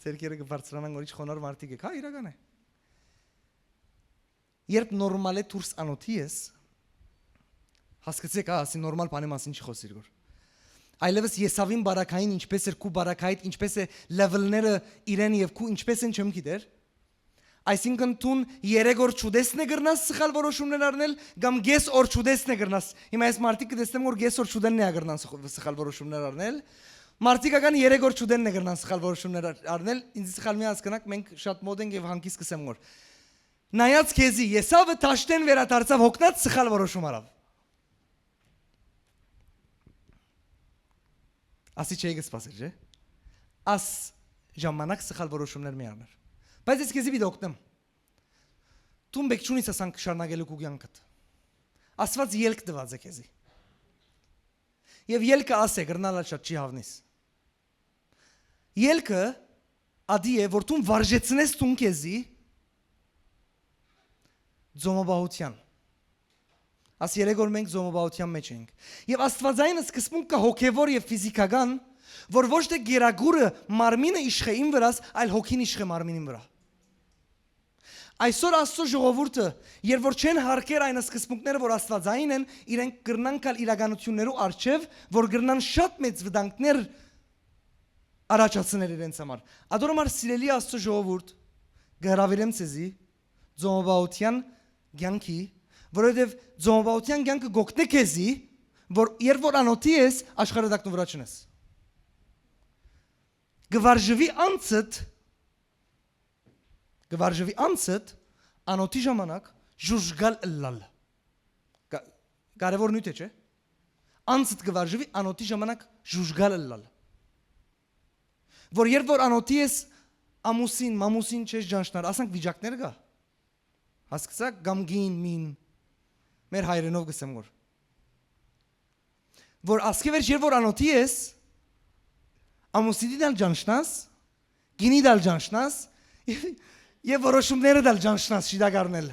Ձերքերը կբարձրանան որ ինչ խոնար մարդիկ եք, հա իրական է Երբ նորմալ է դուրս անոթի ես հասկացեք, հա, ասի նորմալ բանի մասին չի խոսիր գոր Այլևս Եսավին բարակային ինչպես էր քու բարակայիդ ինչպես է լեվելները իրեն եւ քու ինչպես են չեմ գիտեր Այսինքն տուն 3 օր չուդեսն է գրնաս սխալ որոշումներ առնել կամ գես օր չուդեսն է գրնաս հիմա ես մարտիկ կդեսնեմ որ գես օր չուդենն է գրնան սխալ որոշումներ առնել մարտիկական 3 օր չուդենն է գրնան սխալ որոշումներ առնել ինձ սխալ մի հասկանաք մենք շատ մոդ ենք եւ հանկիս կսեմ որ նայած քեզի Եսավը տաշտեն վերադարձավ հոգնած սխալ որոշում արավ ասի չէի գսպասեր չէ աս ժամանակ սխալ որոշումներ մի առներ Բայց ես քեզի վիդեո օգնեմ։ Տուն բեք չունիս ասանք շարնագելու քու կյանքդ։ Աստված ելք տված է քեզի։ Եվ ելքը ասե գրնալա շատ չի հավնիս։ Ելքը ադի է որ դու վարժեցնես դու քեզի ձոմաբահության։ Աս երեգոր մենք ձոմաբահության մեջ ենք։ Եվ Աստվածային սկզբունքը հոգևոր եւ ֆիզիկական, որ ոչ թե գերագուրը մարմինը իշխե իմ վրաս, այլ հոգին իշխե մարմինին վրա։ Այսօր Աստծո ժողովուրդը, երբ որ չեն հարկեր այն սկզբունքները, որ Աստվածային են, իրենք կրնան կալ իրականություններու արչև, որ կրնան շատ մեծ վտանգներ առաջացնել իրենց համար։ Ադորոմար սիրելի Աստծո ժողովուրդ, գհրավիրեմ ցեզի ձոմաբահության ցանկի, որովհետև ձոմաբահության ցանկը գոկտե քեզի, որ երբ որ անոթի ես, աշխարհը դակնու վրա չնես։ Գվարժվի անցդ անոթի ժամանակ ժուժգալ ըլլալ։ Կարևոր նույթ է, չէ՞։ Անցդ գվարժվի անոթի ժամանակ ժուժգալ ըլլալ։ Որ երբ որ անոթի ես ամուսին, մամուսին չես ջանշնար, ասանք վիճակներ կա։ Հասկացա գամգին մին մեր հայրենով գսեմ որ ասկե վերջ երբ որ անոթի ես ամուսինի դալ ջանշնաս, գինի դալ ջանշնաս եւ որոշումները դալ ջանշնաս շիդագարնել։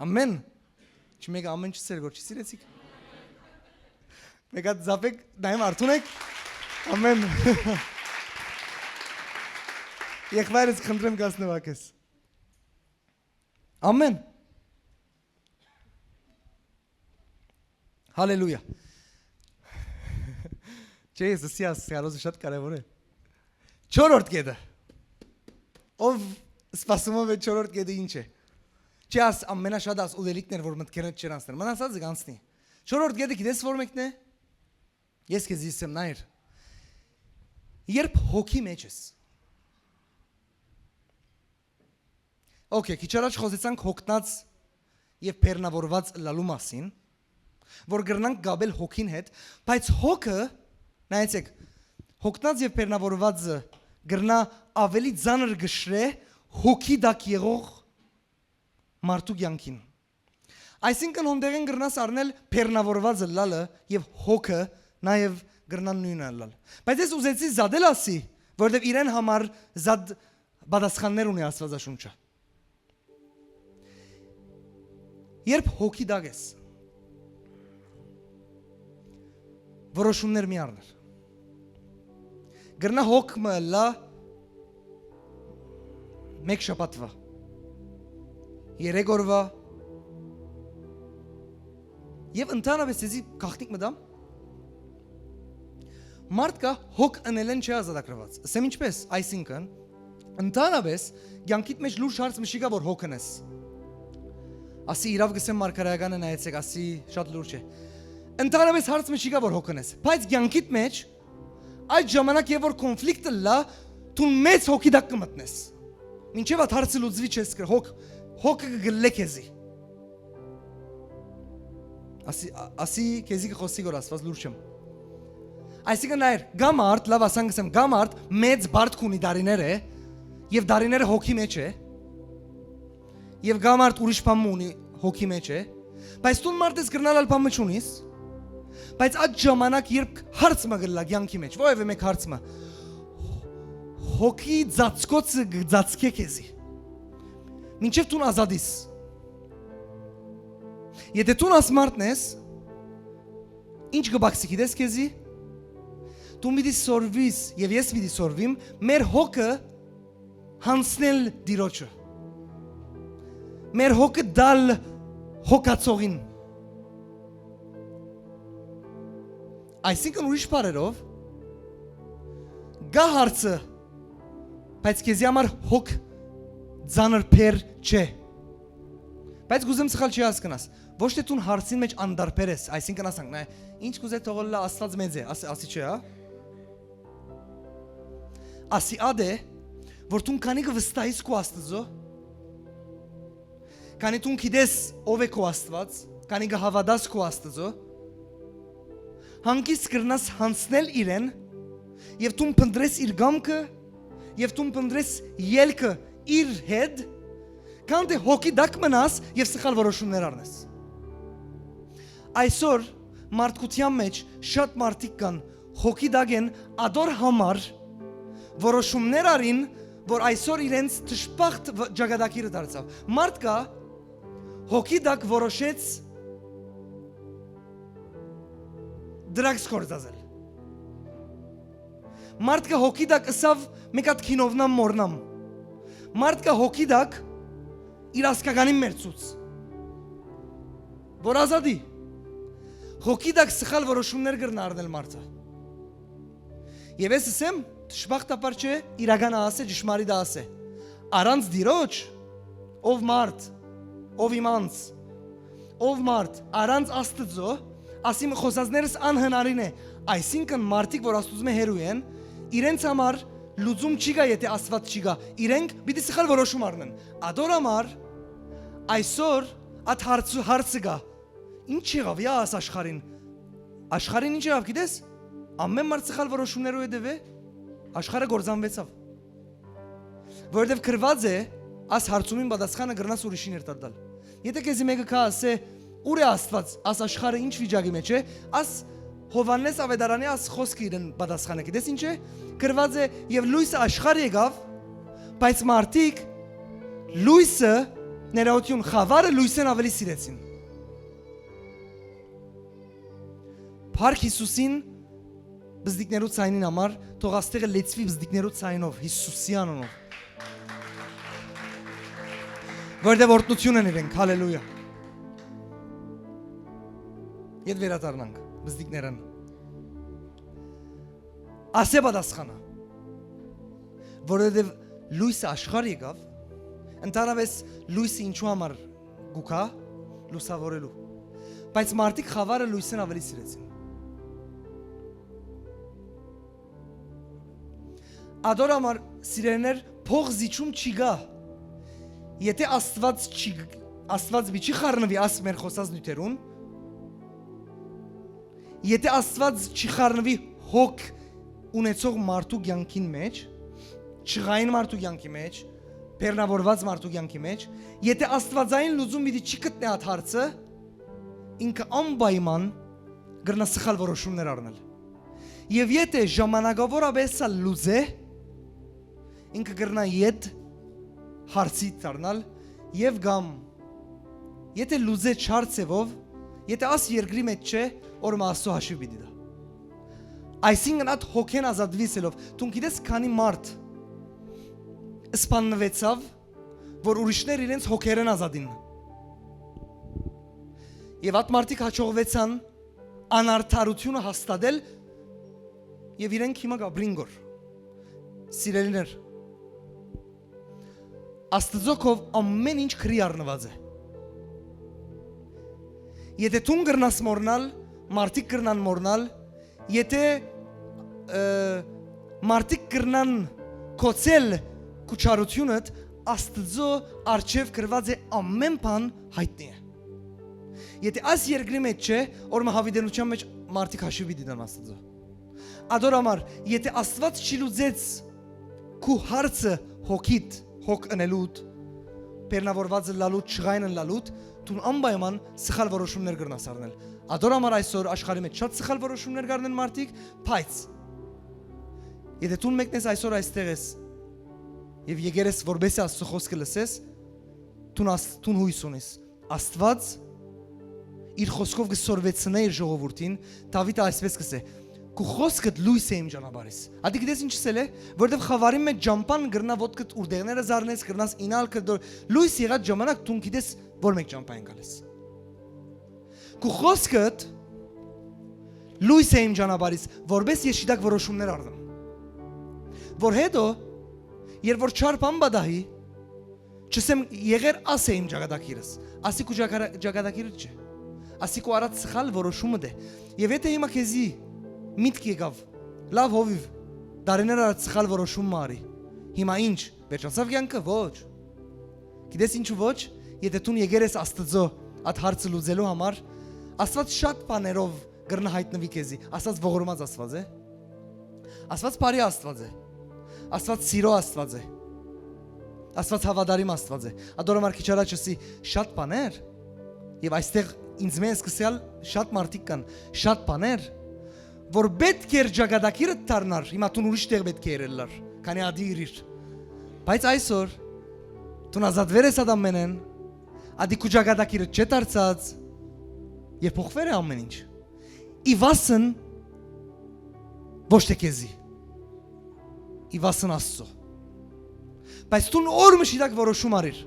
Ամեն։ Չմեկ ամեն չսեր գոր չսիրեցիք։ Մեկա զապեք նայեմ արթունեք։ Ամեն։ Եղբայրս խնդրեմ գասնվակես։ Ամեն։ Հալելույա։ Չէ, զսիաս կարոզը շատ կարևոր է։ Չորրորդ կետը։ Ով սպասում է չորրորդ կետը ինչ է։ Չէ, աս ամենաշատ աս ուդելիկներ, որ մտքերդ չեն անցնել։ Մնացածը կանցնի։ Չորրորդ կետը գիտես որ մեկն է։ Ես քեզ իսեմ նայր։ Երբ հոգի մեջ ես։ Okay, քիչ առաջ խոսեցանք հոգնած եւ բեռնավորված լալու մասին, որ գրնանք գաբել հոգին հետ, բայց հոգը, նայեցեք, հոգնած եւ բեռնավորվածը գրնա ավելի ծանր գշրե հոգի դակ եղող մարդու կյանքին։ Այսինքն հոնդերեն գրնաս առնել բեռնավորվածը լալը եւ հոգը նաեւ գրնան նույնը լալ։ Բայց ես ուզեցի զադել ասի, որովհետեւ իրեն համար զադ բադասխաններ ունի Աստվածաշունչը։ Երբ հոգի դակ ես, որոշումներ մի առներ։ Գրնա հոգը լա մեկ շաբաթվա, երեք օրվա եւ ընդհանրապես էզի քաղտնիկ մտամ։ Մարդ կա հոգ ընելեն չի ազատագրված։ Ասեմ ինչպես, այսինքն ընդհանրապես կյանքիդ մեջ լուրջ հարց մշի կա որ հոգն ես։ Ասի իրավ գսեմ մարգարեականը նայեցեք, ասի շատ լուրջ է։ Ընդհանրապես հարց մշի կա որ հոգն ես, բայց կյանքիդ մեջ այդ ժամանակ երբ որ կոնֆլիկտը լա, դու մեծ հոգի դակ կմտնես։ Մինչև այդ հարցը լուծվի չես կր, հոգը կգլե քեզի։ Ասի քեզի կխոսի գոր ասված լուրջ եմ։ Այսինքն նայր, գամարդ, լավ ասանք ասեմ, գամարդ մեծ բարդ քունի դարիներ է, եւ դարիները հոգի մեջ է, եւ գամարդ ուրիշ բան ունի հոգի մեջ է, բայց դու մարդ ես գրնալ ալ բան չունիս, բայց այդ ժամանակ երբ հարց մը գլա կյանքի մեջ, ովևէ մեկ հարց մը, հոգի ծածկոցը ծածկե քեզի։ Մինչև դու ազատիս։ Եթե դու ասմարտն ես, ինչ կբացի գիտես քեզի, դու մի դիսորվիս եւ ես մի դիսորվիմ, մեր հոգը հանցնել դիրոջը։ Մեր հոգը դալ հոգացողին։ Այսինքն ուրիշ բարերով գա հարցը, բայց քեզի համար հոգ ծանր փեր չէ։ Բայց գուզեմ սխալ չի հասկանաս։ Ոչ թե դու հարցին մեջ անդարբեր ես, այսինքն ասանք, նայ, ինչ կուզե թողել լա Աստված մեծ է, ասի չէ, հա։ Ասի ադե, որ դու քանի կվստահիս քո Աստծո, քանի դու գիտես ով է քո Աստված, քանի կհավատաս քո Աստծո, հանգիստ կրնաս հանցնել իրեն, եւ դու փնտրես իր գամքը, եւ դու փնտրես ելքը իր հետ, քան թե հոգի դակ մնաս եւ սխալ որոշումներ առնես։ Այսօր մարդկության մեջ շատ մարդիկ կան, հոգի դակ են ադոր համար որոշումներ արին, որ այսօր իրենց դժբախտ ճակատագիրը դարձավ։ Մարդ կա հոգի դակ որոշեց դրագս կործազել։ Մարդ կա հոգի դակ ըսավ մեկ հատ քինովնամ մորնամ։ Մարդ կա հոգի դակ իր ասկականին մերցուց։ Որ ազատի։ Հոգի դակ սխալ որոշումներ կրն առնել մարդը։ Եվ ես ասեմ, դժբախտաբար չէ, իրականը ասե, ճշմարիտ ասե։ Առանց դիրոջ, ով մարդ, ով իմանց, ով մարդ, առանց Աստծո, ասիմ խոսածներս անհնարին է։ Այսինքն մարդիկ, որ Աստծո հերու են, իրենց համար լուծում չի գա, եթե Աստված չի գա։ Իրենք պիտի սխալ որոշում առնեն։ Ադոր համար այսօր այդ հարցը գա։ Ինչ եղավ յա աս աշխարհին։ Աշխարհին ինչ եղավ, գիտես։ Ամեն մարդ սխալ որոշումներով է դեպ աշխարհը գործանվեցավ։ Որովհետև գրված է, աս հարցումին պատասխանը գրնաս ուրիշին տալ։ Եթե քեզի մեկը կա ասե, ուր է Աստված, աս աշխարհը ինչ վիճակի մեջ է, աս Հովանես Ավետարանի աս խոսքը իրեն պատասխանը, գիտես ինչ է։ Գրված է եւ լույսը աշխարհ եկավ, բայց մարդիկ լույսը ներողություն խավարը լույսեն ավելի սիրեցին։ Փառք Հիսուսին բզդիկներու ցայնին համար, թող աստեղը լեցվի բզդիկներու ցայնով, Հիսուսի անունով։ Որտեղ օրհնություն են իրենք, հալելույա։ Եդ վերադառնանք բզդիկներն։ Ասե պատասխանը։ Որովհետև լույսը աշխարհ եկավ, ընդհանրապես լույսը ինչու համար գուկա լուսավորելու։ Բայց մարդիկ խավարը լույսեն ավելի սիրեցին։ Ադոր համար սիրելիներ փող զիջում չի գա։ Եթե Աստված մի չի խառնվի աս մեր խոսած նյութերուն, եթե Աստված չի խառնվի հոգ ունեցող մարդու կյանքին մեջ, չղային մարդու կյանքի մեջ, բեռնավորված մարդու կյանքի մեջ, եթե Աստվածային լուծում պիտի չի գտնի այդ հարցը, ինքը անպայման կգրնա սխալ որոշումներ առնել։ Եվ եթե ժամանակավորապես լուծե, ինքը կգրնա ետ հարցի դառնալ եւ գամ եթե լուծե չարցեվով, եթե աս երկրի մեջ չէ, որ մասո հաշիվ պիտի դա։ Այսինքն այդ հոգեն ազատվեցելով, դու գիտես քանի մարդ սպանվեցավ, որ ուրիշներ իրենց հոգերեն ազատին։ Եվ այդ մարդիկ հաջողվեցան անարդարությունը հաստատել եւ իրենք հիմա գաբրինգոր։ Սիրելիներ, Աստծոքով ամեն ինչ քրի առնված է։ Եթե դու կրնաս մորնալ, մարդիկ կրնան մորնալ, եթե մարդիկ կրնան կոծել քուչարությունդ, Աստծո արչև գրված է ամեն բան հայտնի է։ Եթե այս երկրի մեջ չէ, որ հավիտենության մեջ մարդիկ հաշիվի դիտան Աստծո։ Ադոր համար, եթե Աստված չի լուծեց քու հարցը հոգիդ հոգ ընելուտ, բեռնավորված լալուտ, չղային լալուտ, դու անպայման սխալ որոշումներ կրնաս առնել։ Ադոր համար այսօր աշխարհի մեջ շատ սխալ որոշումներ կառնեն մարդիկ, բայց եթե դու մեկնես այսօր այստեղ ես եւ եկերես որբեսի Աստծո խոսքը լսես, դու հույս ունես։ Աստված իր խոսքով կսորվեցնե իր ժողովրդին, Դավիթը այսպես կսե. Քու խոսքդ լույս է իմ ճանապարհիս։ Ադի գիտես ինչ ասել է, որովհետև խավարի մեջ ջամպան գրնա ոտքդ ուրդեղները զառնես, գրնաս ինալ կդոր։ Լույս եղած ժամանակ դու գիտես որ մեկ ջամպային գալիս։ Քու խոսքդ լույս է իմ ճանապարհիս, որպես ես շիդակ որոշումներ առնեմ։ Որ հետո երբ որ չարփան բադահի, չսեմ եղեր ասե իմ ճակատագիրս, ասի քու ճակատագիրը չէ։ Ասի քու արած սխալ որոշումը դե։ Եվ եթե հիմա քեզի միտք եկավ, լավ հովիվ, դարիներ արած սխալ որոշում մարի, հիմա ինչ, վերջացավ կյանքը, ոչ, գիտես ինչու ոչ, եթե դու եկեր ես Աստծո այդ հարցը լուծելու համար, Աստված շատ բաներով կրնա հայտնվի քեզի, Աստված ողորմած Աստված է, Աստված բարի Աստված է, Աստված սիրո Աստված է, Աստված հավատարիմ Աստված է։ Ադորը մար քիչ առաջ ասի շատ բաներ եւ այստեղ ինձ մեզ սկսել շատ մարդիկ կան, շատ բաներ, որ պետք էր ճակատագիրը դառնար, հիմա դու ուրիշ տեղ պետք է երելար, քանի ադիր։ Բայց այսօր դու ազատվեր ես ամենեն, ադի քու ճակատագիրը չդարձած եւ փոխվեր է ամեն ինչ։ Իվասն ոչ թե քեզի։ Իվասն Աստծո։ Բայց դու օր մշիտակ որոշում արիր։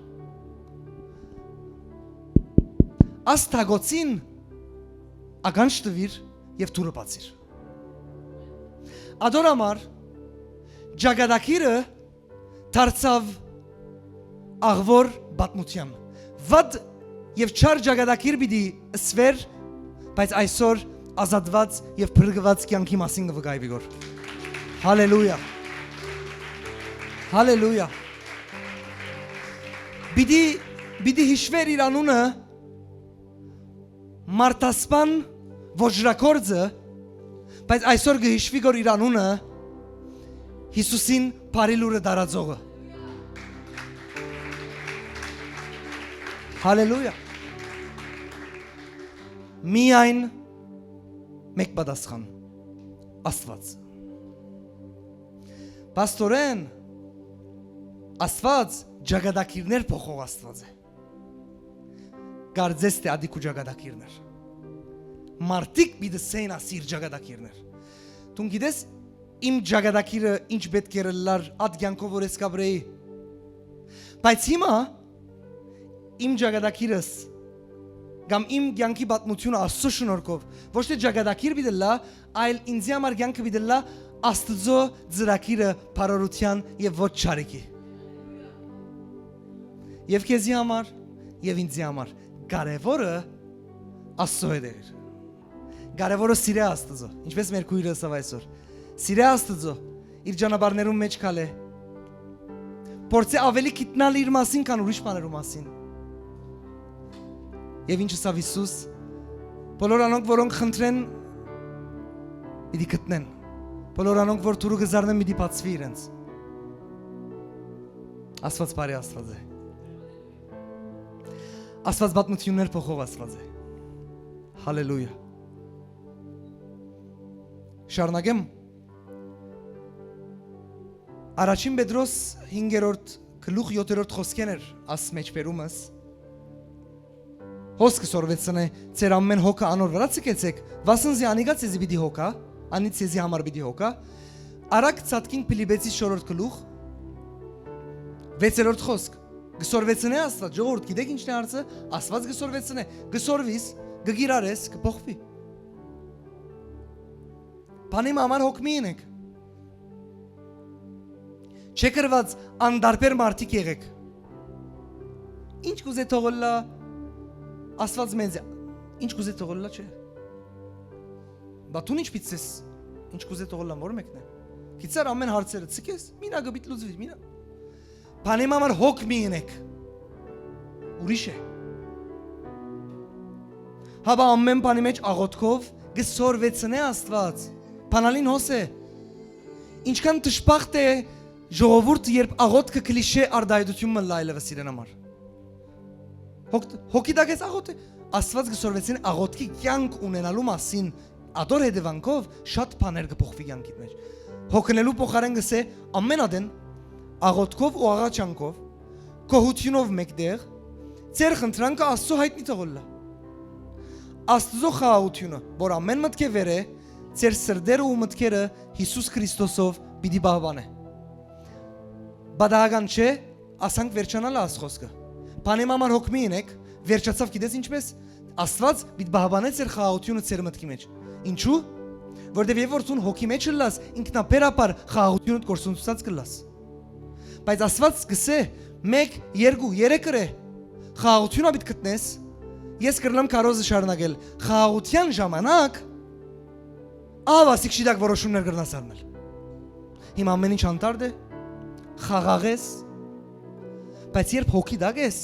Աստագոցին ականջ տվիր եւ դուրը բացիր։ Ադորամար ճակատագիրը դարձավ աղվոր բատմության։ Վատ եւ չար ճակատագիր պիտի սվեր, բայց այսօր ազատված եւ փրկված կյանքի մասին կվկայվի գոր։ Հալելույա։ Հալելույա։ Պիտի հիշվեր իր անունը Մարտասպան ոչրակորձը, բայց այսօր կհիշվի գոր իր անունը Հիսուսին բարի լուրը դարածողը։ Հալելույա։ Միայն մեկ պատասխան Աստված։ Պաստորեն Աստված ճակատագիրներ փոխող Աստված է։ Կարծես թե ադիքու ճակատագիրներ։ Մարդիկ պիտի ասիր ճակատագիրներ։ Դու գիտես իմ ճակատագիրը ինչ պետք է լար ադ կյանքով որ ես կաբրեի։ Բայց հիմա իմ ճակատագիրս կամ իմ կյանքի պատմությունը Աստծո շնորհքով ոչ թե ճակատագիր պիտի լա, այլ ինձ համար կյանքը պիտի լա Աստծո ծրագիրը բարօրության եւ ոչ չարիքի։ Եվ քեզի համար եւ ինձի համար կարևորը Աստծո հետ է։ Կարևորը սիրե Աստծո, ինչպես մեր քույրը ասավ այսօր։ Սիրե Աստծո, իր ճանապարհներում մեջ քալե։ Փորձե ավելի գիտնալ իր մասին, քան ուրիշ բաներու մասին։ Եվ ինչ ասավ Հիսուս, բոլոր անոնք, որոնք խնդրեն, պիտի գտնեն։ Բոլոր անոնք, որ դուրը գզարնեն, պիտի բացվի իրենց։ Աստված բարի Աստված է։ Աստված պատմություններ փոխող Աստված է։ Հալելույա։ Շարունակեմ։ Առաջին Պետրոս 5-րդ գլուխ 7-րդ խոսքերն էր աս մեջ բերումս։ Հոսքը սորվեցնե ծեր ամեն հոգը անոր վրա ցկեցեք, վասնզի անիգա ցեզի պիտի հոգա, անի ցեզի համար պիտի հոգա։ Արակ ցածկին Փիլիպեցի 4-րդ գլուխ 6-րդ խոսք։ Գսորվեցնե Աստված, ժողովուրդ, գիտեք ինչն է հարցը, Աստված գսորվեցնե, գսորվիս, գգիրարես, կփոխվի։ Բանի համար հոգմի ենք։ Չեկրված անդարբեր մարդիկ եղեք։ Ինչ կուզե թողոլա Աստված մեզ, ինչ կուզե թողոլա չէ։ Բա դու ինչ պիտես, ինչ կուզե թողոլա որ մեկն է։ Գիծար ամեն հարցերը ցկես, մինա գբիտ լուծվի, մինա։ Բանի համար հոգմի ենք։ Ուրիշ է։ Հաբա ամեն բանի մեջ աղոթքով գսորվեցնե Աստված։ Բանալին հոս է։ Ինչքան տշպախտ է ժողովուրդ, երբ աղոթքը կլիշե արդայդությունը լայլևս իրեն համար։ Հոգի դակես աղոթ է։ Աստված գսորվեցին աղոթքի կյանք ունենալու մասին ադոր հետևանքով շատ բաներ կփոխվի կյանքիդ մեջ։ Հոգնելու փոխարեն գսե ամեն ադեն աղոթքով ու աղաչանքով գոհությունով մեկտեղ ձեր խնդրանքը Աստծո հայտնի թողոլա։ Աստծո խաղաղությունը, որ ամեն մտք է վեր է, ձեր սրտերը ու մտքերը Հիսուս Քրիստոսով պիտի բահբանե։ Բադահական չէ, ասանք վերջանալ աս խոսքը։ Բանեմ համար հոգմի ինեք, վերջացավ գիտես ինչպես, Աստված պիտի բահբանե ձեր խաղաղությունը ձեր մտքի մեջ։ Ինչու՞։ Որտեւ երբ որ ցուն հոգի մեջ լաս, ինքնաբերաբար խաղաղությունը կորսունցած կլաս։ Բայց Աստված գսե 1, 2, 3 կրե խաղաղությունը պիտի գտնես։ Ես կրնամ կարոզը շարունակել։ Խաղաղության ժամանակ ավասիկ շիդակ որոշումներ կրնաս արնել։ Հիմա ամեն ինչ անտարդ է, խաղաղես, բայց երբ հոգի դագես,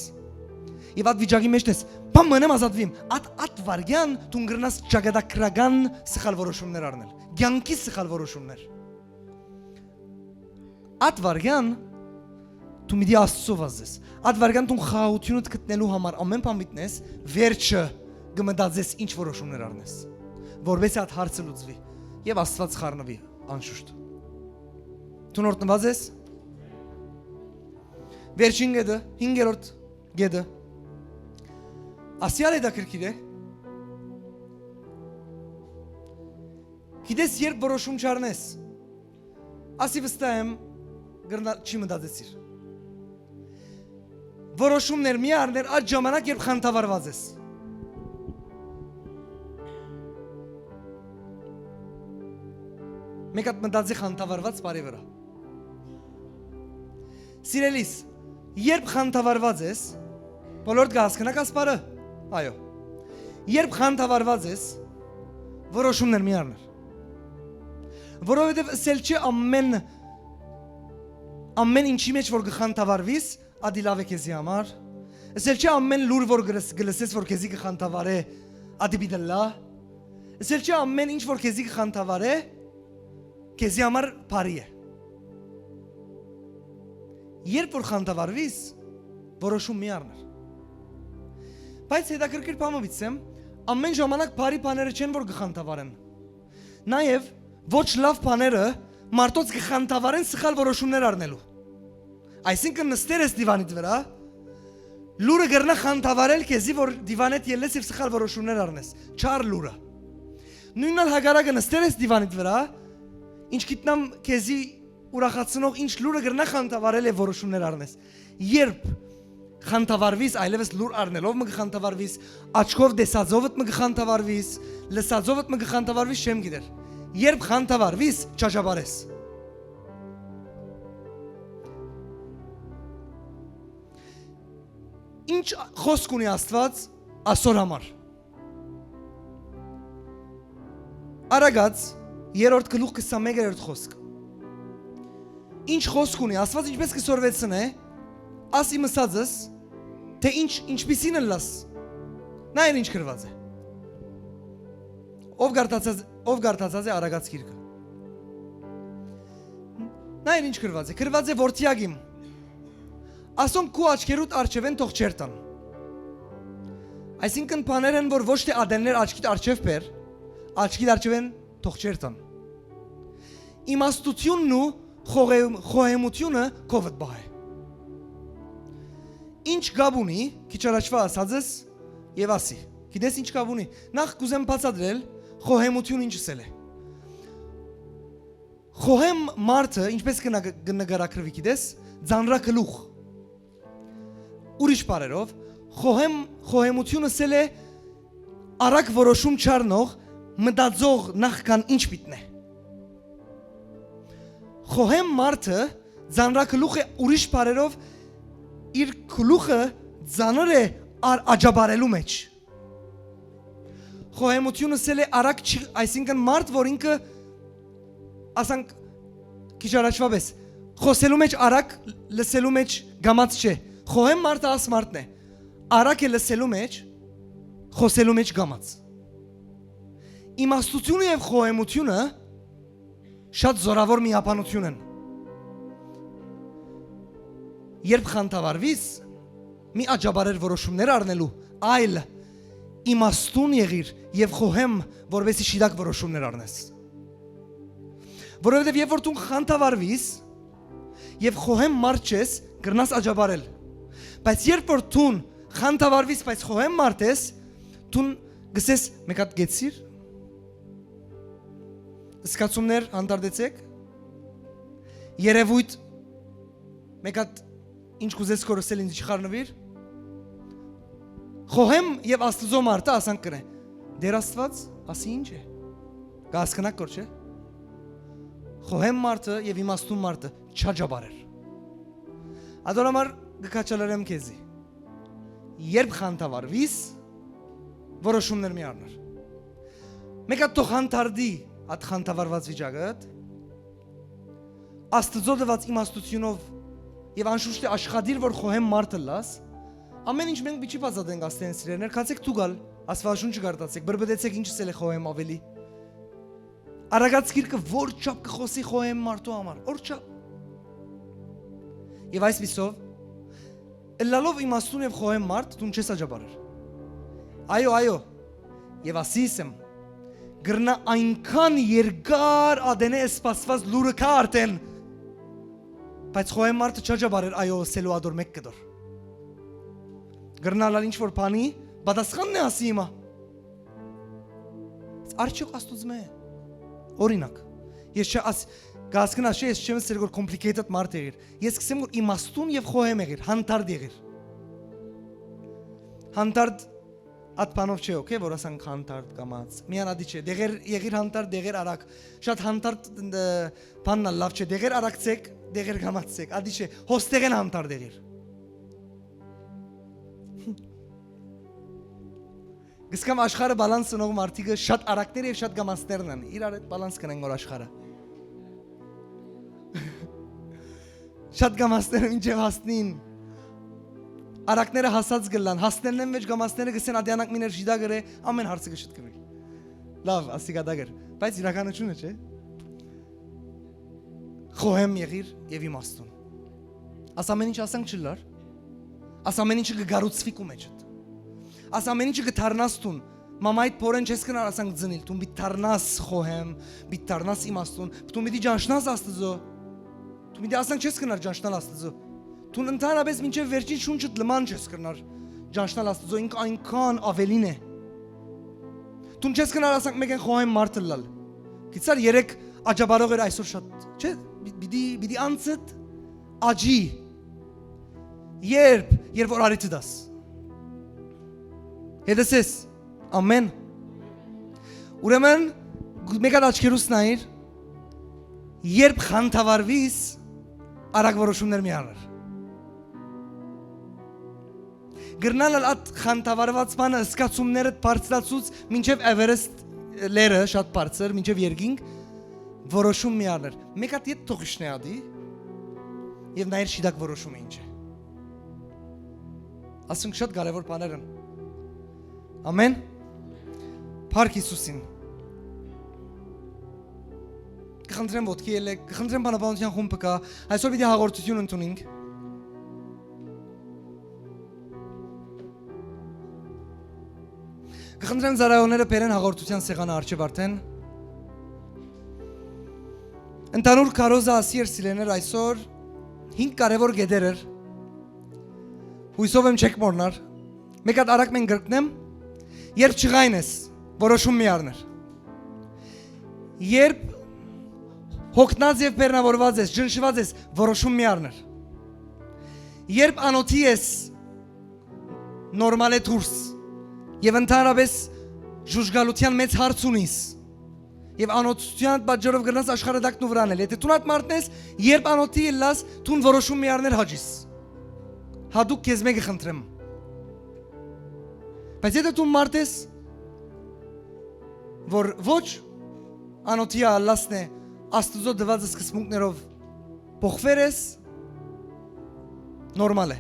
եւ այդ վիճակի մեջ ես, բամ մնեմ ազատվիմ, at վարգյան դու կրնաս ճակատագրական սխալ որոշումներ առնել, կյանքի սխալ որոշումներ։ At վարգյան դու մի Աստծո վազես։ Այդ վարքան դու խաղաղությունդ գտնելու համար ամեն բան միտնես, վերջը գմտածես ինչ որոշումներ առնես, որովհետեւ այդ հարցը լուծվի եւ Աստված խառնվի անշուշտ։ Դու նորտնված ես։ Վերջին գեդը, 5-րդ գեդը։ Ասիալ է դա քրքիր է։ Գիտես երբ որոշում չառնես, ասի վստահ եմ գրնալ չի մտածեցիր։ Որոշումներ մի առներ այդ ժամանակ երբ խանդավառված ես։ Մեկ հատ մտածի խանդավառված բարի վրա։ Սիրելիս, երբ խանդավառված ես, բոլորդ կհասկանաք ասպարը։ Այո։ Երբ խանդավառված ես, որոշումներ մի առներ։ Որովհետև ասել չէ ամեն ինչի մեջ որ կխանդավառվիս, ադի լավ է քեզի համար։ Ասել չէ ամեն լուր որ գլսես որ քեզի կխանդավառե, ադի բիդլա։ Ասել չէ ամեն ինչ որ քեզի կխանդավառե, քեզի համար բարի է։ Երբ որ խանդավառվիս, որոշում մի առներ։ Բայց հետաքրքիր բանը վիճեմ, ամեն ժամանակ բարի բաները չեն որ կխանդավառեն։ Նաև ոչ լավ բաները մարդոց կխանդավառեն սխալ որոշումներ առնելու։ Այսինքն նստեր ես դիվանիդ վրա, լուրը գրնա խանդավառել քեզի որ դիվանետ ելես եւ սխալ որոշումներ առնես։ Չար լուրը։ Նույնն հագարակը նստեր ես դիվանիդ վրա, ինչ գիտնամ քեզի ուրախացնող ինչ լուրը գրնա խանդավառել եւ որոշումներ առնես։ Երբ խանդավառվիս, այլևս լուր առնելով մը կխանդավառվիս, աչքով տեսածովդ մը կխանդավառվիս, լսածովդ մը կխանդավառվիս, չեմ գիտեր։ Երբ խանդավառվիս, չաճաբարես։ Ինչ խոսք ունի Աստված ասոր համար։ Արագած 3-րդ գլուխ 21-րդ խոսք։ Ինչ խոսք ունի Աստված ինչպես կսորվեցնե, ասի մսածս, թե ինչպիսին լաս։ Նայր ինչ գրված է։ Ով գարտացած է Արագած գիրքը։ Նայր ինչ գրված է։ Գրված է որդիագիմ։ Ասոն քու աչքերուդ արջևեն թող չերտան։ Այսինքն բաներ են որ ոչ թե ադեններ աչքիդ արջև բեր, աչքիդ արջևեն թող չերտան։ Իմաստությունն ու խոհեմությունը քովդ բահ է։ Ինչ գաբ ունի, քիչ առաջվա ասածս եւ ասի։ Գիտես ինչ գաբ ունի։ Նախ կուզեմ բացատրել խոհեմություն ինչս է։ Խոհեմ մարդը, ինչպես կնկարագրվի, գիտես, ձանրակլուխ։ Ուրիշ բառերով, խոհեմությունը սել է արագ որոշում չառնող, մտածող նախքան ինչ պիտնե։ Խոհեմ մարդը ձանրակլուխ է ուրիշ բառերով իր գլուխը ձանր է աջաբարելու մեջ։ Խոհեմությունը սել է արագ, այսինքն մարդ, որ ինքը ասանք քիչ առաջվա պես խոսելու մեջ արագ, լսելու մեջ գամած չէ։ Խոհեմ մարդը աս մարդն է։ Արագ է լսելու մեջ, խոսելու մեջ գամած։ Իմաստությունը եւ խոհեմությունը շատ զորավոր միապանություն են։ Երբ խանդավառվիս, մի աջաբարեր որոշումներ առնելու, այլ իմաստուն եղիր եւ խոհեմ, որովհետեւ շիդակ որոշումներ առնես։ Որովհետեւ երբ որ դու խանդավառվիս եւ խոհեմ մարդ ես, կգնաս աջաբարել։ Բայց երբ որ դու խանդավառվիս, բայց խոհեմ մարդ ես, դու գսես մեկ հատ գեցիր։ Սկացումներ հանդարտեցեք։ Երևույթ մեկ հատ ինչ կուզես կորսել ինձ չխառնվիր։ Խոհեմ եւ Աստծո մարդը ասանք կրե։ Դեր Աստված ասի ինչ է։ Կհասկանաք կոր չէ։ Խոհեմ մարդը եւ իմաստուն մարդը չաջաբարեր։ Ադորամար գկաչալերեմ քեզի։ Երբ խանդավառվիս, որոշումներ մի առնար։ Մեկ հատ թող հանդարտի այդ խանդավառված վիճակը։ Աստծո դված իմաստությունով եւ անշուշտ աշխատիր որ խոհեմ մարդը լաս, ամեն ինչ մենք biչի բացատենք աստեն սիրերներ, քացեք դու գալ, Աստվածաշունչը գարտացեք, բրբդեցեք ինչս էլ է խոհեմ ավելի։ Արագած գիրքը որ չափ կխոսի խոհեմ մարդու համար, որ չափ։ Եվ այսպիսով լալով իմաստուն եւ խոհեմ մարդ դու չես աջաբարեր։ Այո, եւ ասիսեմ գրնա այնքան երկար ադենե սպասված լուրը կա արդեն, բայց խոհեմ մարդը չաջաբարեր այո սելու ադոր մեկ կդոր։ Գրնալալ ինչ որ բանի պատասխանն է ասի հիմա։ Արդյոք Աստուծո է։ Օրինակ, ես գասկնաշ ես չեմ ասել որ complicated մարդ եղիր։ Ես կսեմ որ իմաստուն եւ խոհեմ եղիր, հանդարտ եղիր։ Հանդարտ At բանով չէ, օքեյ, որ ասանք հանդարտ կամած։ Միանադի չէ, դեղեր եղիր հանդարտ, դեղեր արագ։ Շատ հանդարտ բանն լավ չէ, դեղեր արագցեք, դեղեր կամացեք։ Ադի չէ, հոստեղեն հանդարտ եղիր։ Գսկամ աշխարհը բալանս ունող մարդիկը շատ արագներ եւ շատ կամացներն են։ Իրար հետ բալանս կնեն որ աշխարհը։ Շատ կամացները ինչեւ հասնին։ Արակները հասած գլան, հասնելն են մեջ գամասները գսեն ադյանակ միներ ժիդա գրե, ամեն հարցը գշտ կվի։ Լավ, ասիկա դագր, բայց իրականությունը չէ։ Խոհեմ եղիր եւ իմաստուն։ Աս ամեն ինչ ասանք չլար, աս ամեն ինչը գգարուցվի կու մեջդ։ Աս ամեն ինչը գթարնաս տուն, մամայդ փորեն չես կնար ասանք ձնիլ, տուն բիտ թարնաս խոհեմ, բիտ թարնաս իմաստուն, տուն բիտի ջանշնաս աստծո, տուն բիտի ասանք չես կնար ջանշնալ աստծո։ Տուն ընդհանրապես մինչև վերջին շունչդ լման չես կրնար ջանշնալ աստծո ինք այնքան ավելին է։ Տուն չես կնար ասանք մեկ են խոհեմ մարդը լալ։ Գիտար երեք աջաբարող էր այսօր շատ, չէ, բիդի անցդ աջի։ Երբ որ արիթ դաս։ Հետսես, ամեն։ Ուրեմն մեկ հատ աչքերուս նայիր, երբ խանդավարվիս արագ որոշումներ մի աներ։ Գրնալալ at խանդավարված բանը սկացումներդ բարձրացուց մինչև Էվերեստ լերը շատ բարձր, մինչև երկինք որոշում մի աներ։ Մեկ հատ ետ թողիշն է ադի եւ նայր շիդակ որոշումը ինչ է։ Ասենք շատ կարևոր բաներ են։ Ամեն։ Փառք Հիսուսին։ Կխնդրեմ ոտքի ելեք, կխնդրեմ բանապանության խումբը կա, այսօր պիտի հաղորդություն ընդունենք։ Կխնդրեմ զարայողները բերեն հաղորդության սեղանը առջև արդեն։ Ընդհանուր քարոզը ասի էր սիրեներ այսօր 5 կարևոր գեդեր էր։ Հույսով եմ չեք մոռնար։ Մեկ հատ արագ մենք գրկնեմ, երբ չղայն ես, որոշում մի առներ։ Երբ հոգնած եւ բեռնավորված ես, ջնշված ես, որոշում մի առներ։ Երբ անոթի ես, նորմալ է դուրս եւ ընդհանրապես ժուժգալության մեծ հարց ունիս եւ անոթության պատճառով գնաս աշխարհը դակն ու վրանել։ Եթե դու նատ մարդ ես, երբ անոթի ելաս, դու որոշում մի առներ հաջիս։ Հադուկ քեզ մեկը խնդրեմ։ Բայց եթե դու մարդ ես, որ ոչ անոթի ալասն է Աստծո դված սկզբունքներով փոխվեր ես, նորմալ է։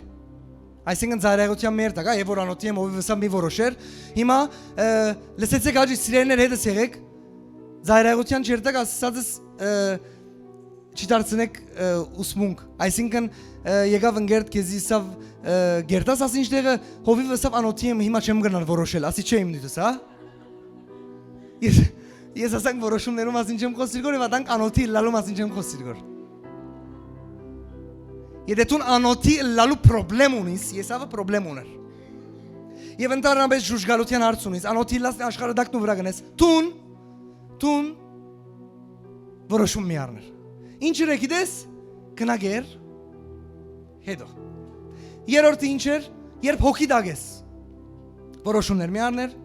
Այսինքն ծայրահեղության մեր տակ, եւ որ անոթի եմ ով վսա մի որոշեր, հիմա լսեցեք աջի սիրելիներ հետս եղեք, ծայրահեղության չերտակ ասածս չդարձնեք ուսմունք, այսինքն եկավ ընկերդ քեզի սավ գերտաս ասի ինչ տեղը հովի վսավ անոթի եմ հիմա չեմ գնալ որոշել, ասի չէ իմ դիտս, հա։ Ես ասանք որոշումներում ասին չեմ խոսիր գոր եւ ադանք անոթի լալում ասին չեմ խոսիր գոր։ Եթե դու անոթի լալու խնդրեմ ունիս, ես ավը խնդրեմ ուներ։ Եվ ընդհանրապես ժուժգալության հարց ունիս, անոթի լաս աշխարհը դակն ու վրա գնես, տուն որոշում մի առներ։ Ինչ էր գիտես, կնագեր հետո։ Երրորդը ինչ էր, երբ հոգի դագես, որոշումներ մի առներ։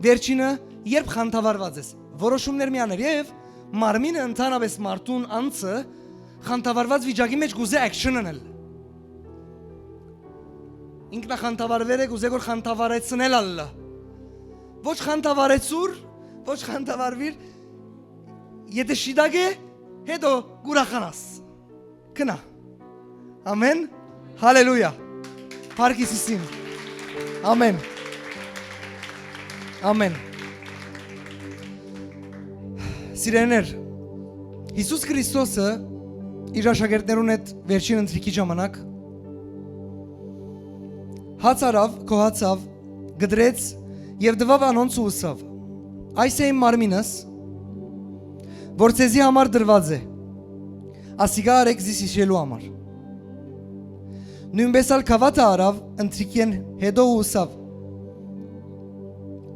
Վերջինը երբ խանդավարված ես, որոշումներ մի աներ եւ մարմինը ընդհանրապես մարդուն անձը խանդավարված վիճակի մեջ գուզե action անել։ Ինքնա խանդավարվել է գուզե որ խանդավարեցնել ալլա։ Ոչ խանդավարեցուր, ոչ խանդավարվիր։ Եթե շիդագ է, հետո գուրախանաս։ Կնա։ Ամեն։ Հալելույա։ Փառք Հիսուսին։ Ամեն։ Ամեն։ Սիրելիներ, Հիսուս Քրիստոսը իր աշակերտներուն հետ վերջին ընթրիքի ժամանակ հաց արավ, կոհացավ, գդրեց եւ դվավ անոնց ու ուսավ. Այս է իմ մարմինս, որ ցեզի համար դրված է. ասիգա արեք զիս հիշելու համար. Նույնպես ալ քավաթը արավ, ընթրիքեն հետո ու ուսավ.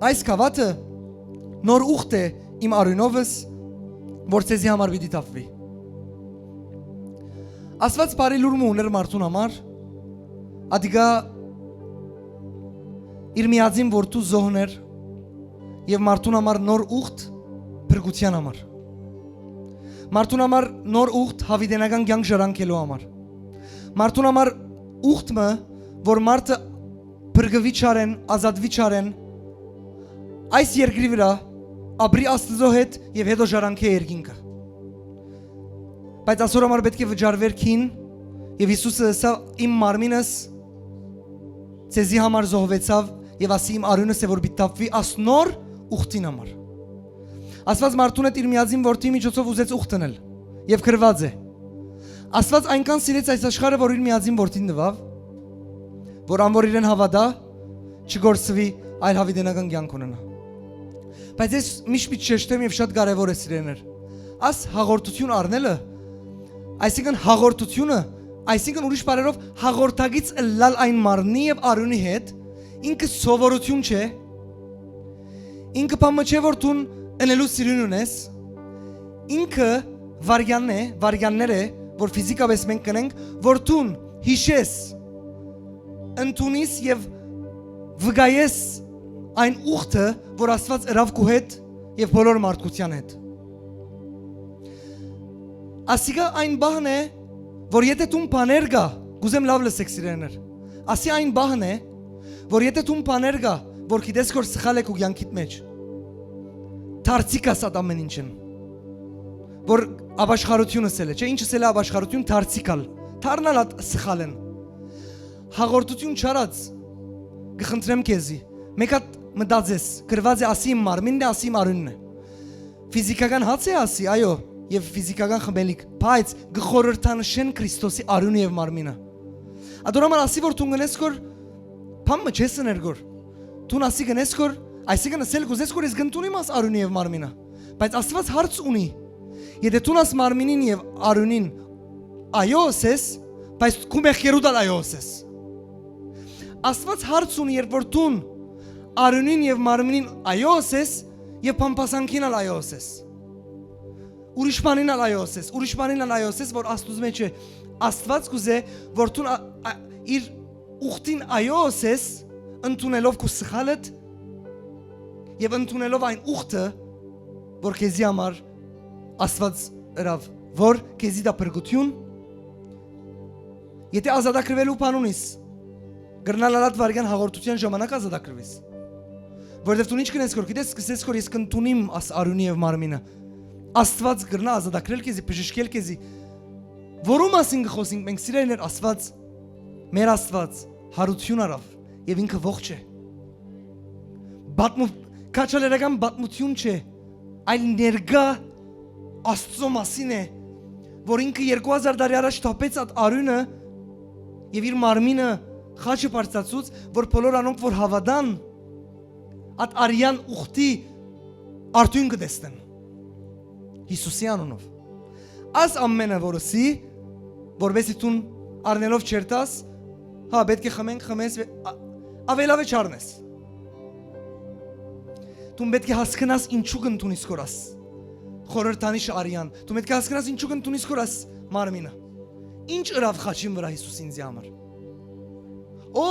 Այս քավաթը նոր ուխտ է իմ արյունովս, որ ցեզի համար պիտի թափվի. Աստված բարի լուրում ուներ մարդուն համար, ադիգա իր միածին որդու զոհներ եւ մարդուն համար նոր ուխտ փրկության համար. Մարդուն համար նոր ուխտ հավիտենական կյանք ժառանգելու համար. Մարդուն համար ուխտը, որ մարդը փրկվի չարեն, ազատվի չարեն, այս երկրի վրա ապրի Աստծո հետ եւ հետո ժառանգի երկինքը. Բայց այսօր համար պետք է վճարվեր քին եւ Հիսուսը ասա իմ մարմինս ցեզի համար զոհվեցավ եւ ասի իմ արյունս է որ բիթափվի աս նոր ուխտին համար. Աստված մարդուն հետ իր միածին որդի միջոցով ուզեց ուխտ տնել եւ քրված է. Աստված այնքան սիրեց այս աշխարհը, որ իր միածին որդին տվավ, որ անոր իրեն հավատա, չգործվի, այլ հավիտենական կյանք ունենա. Բայց ես միշտ շեշտեմ եւ շատ կարեւոր է սիրելիներ. Աս հաղորդություն առնելը, այսինքն հաղորդությունը, այսինքն ուրիշ բառերով հաղորդագից լալ այն մարմնի եւ արյունի հետ, ինքը սովորություն չէ, ինքը բանը չէ որ դու ընելու սիրուն ունես, ինքը վարյաններ է, որ ֆիզիկապես մենք կնենք, որ դու հիշես, ընդունիս եւ վգայես այն ուխտը, որ Աստված ըրավ քո հետ եւ բոլոր մարդկության հետ. Ասիգա այն բահն է, որ եթե դու բաներ գա, գուզեմ լավ լսեք սիրելիներ. Ասի այն բահն է, որ եթե դու բաներ գա, որ գիտես որ սխալ եք ու կյանքիդ մեջ, դարձիկաս ամեն ինչն, որ աբաշխարությունս էլ է, չէ, ինչս էլ է աբաշխարություն դարձիկալ, դառնալ սխալեն. Հաղորդություն չարած, գխնդրեմ քեզի, մեկ հատ մտածես, գրված է ասի իմ մարմինն է, ասի իմ արյունն է. Ֆիզիկական հաց է ասի, այո, եւ ֆիզիկական խմելիք, բայց գխորհրդանշեն Քրիստոսի արյունը եւ մարմինը. Ադորամար ասի որ դու գնես որ փամը չես ներգոր. Դու ասի գնես որ այսինքն ասել կուզես որ ես գնտունի մաս արյունը եւ մարմինը. Բայց Աստված հարց ունի. Եթե դու աս մարմինին եւ արյունին այո ասես, բայց քու մեղքերու դալ այո ասես. Աստված հարց ունի երբ որ դու արյունին եւ մարմինին այո ասես եւ փամփասանքին այո ասես. Ուրիշ բանին այո ասես, ուրիշ բանին այո ասես, որ Աստծո մեջ է. Աստված կուզե, որ դու իր ուխտին այո ասես, ընդունելով քո սխալդ եւ ընդունելով այն ուխտը, որ քեզի համար Աստված ըրավ, որ քեզի դա փրկություն. Եթե ազատագրվելու բան ունիս, գրնալ արած վարյան հաղորդության ժամանակ ազատագրվես. Որովհետեւ դու ինչ կնես որ գիտես, սկսես որ ես կընդունիմ աս արյունի եւ մարմինը. Աստված գրնա ազատագրել քեզի, բժշկել քեզի. Որում ասին գխոսենք մենք սիրելիներ, Աստված, մեր Աստված հարություն արավ եւ ինքը ողջ է. Քաչալերական բատմություն չէ, այլ ներգա Աստծո մասին է, որ ինքը 2000 տարի առաջ թափեց այդ արյունը եւ իր մարմինը խաչը բարձրացուց, որ բոլոր անոնք որ հավատան այդ արյան ուխտի արդյուն կտեսնեն. Հիսուսի անունով. Այս ամենը որսի, որովհետեւ դու առնելով չերտաս, հա պետք է խմես ավելավե չառնես. Դու պետք է հասկանաս ինչու կընդունիս կորաս. Խորհրդանիշ արյան, դու պետք է հասկանաս ինչու կընդունիս կորաս մարմինը. Ինչ ըրավ խաչին վրա Հիսուս ինձի համար. Օ,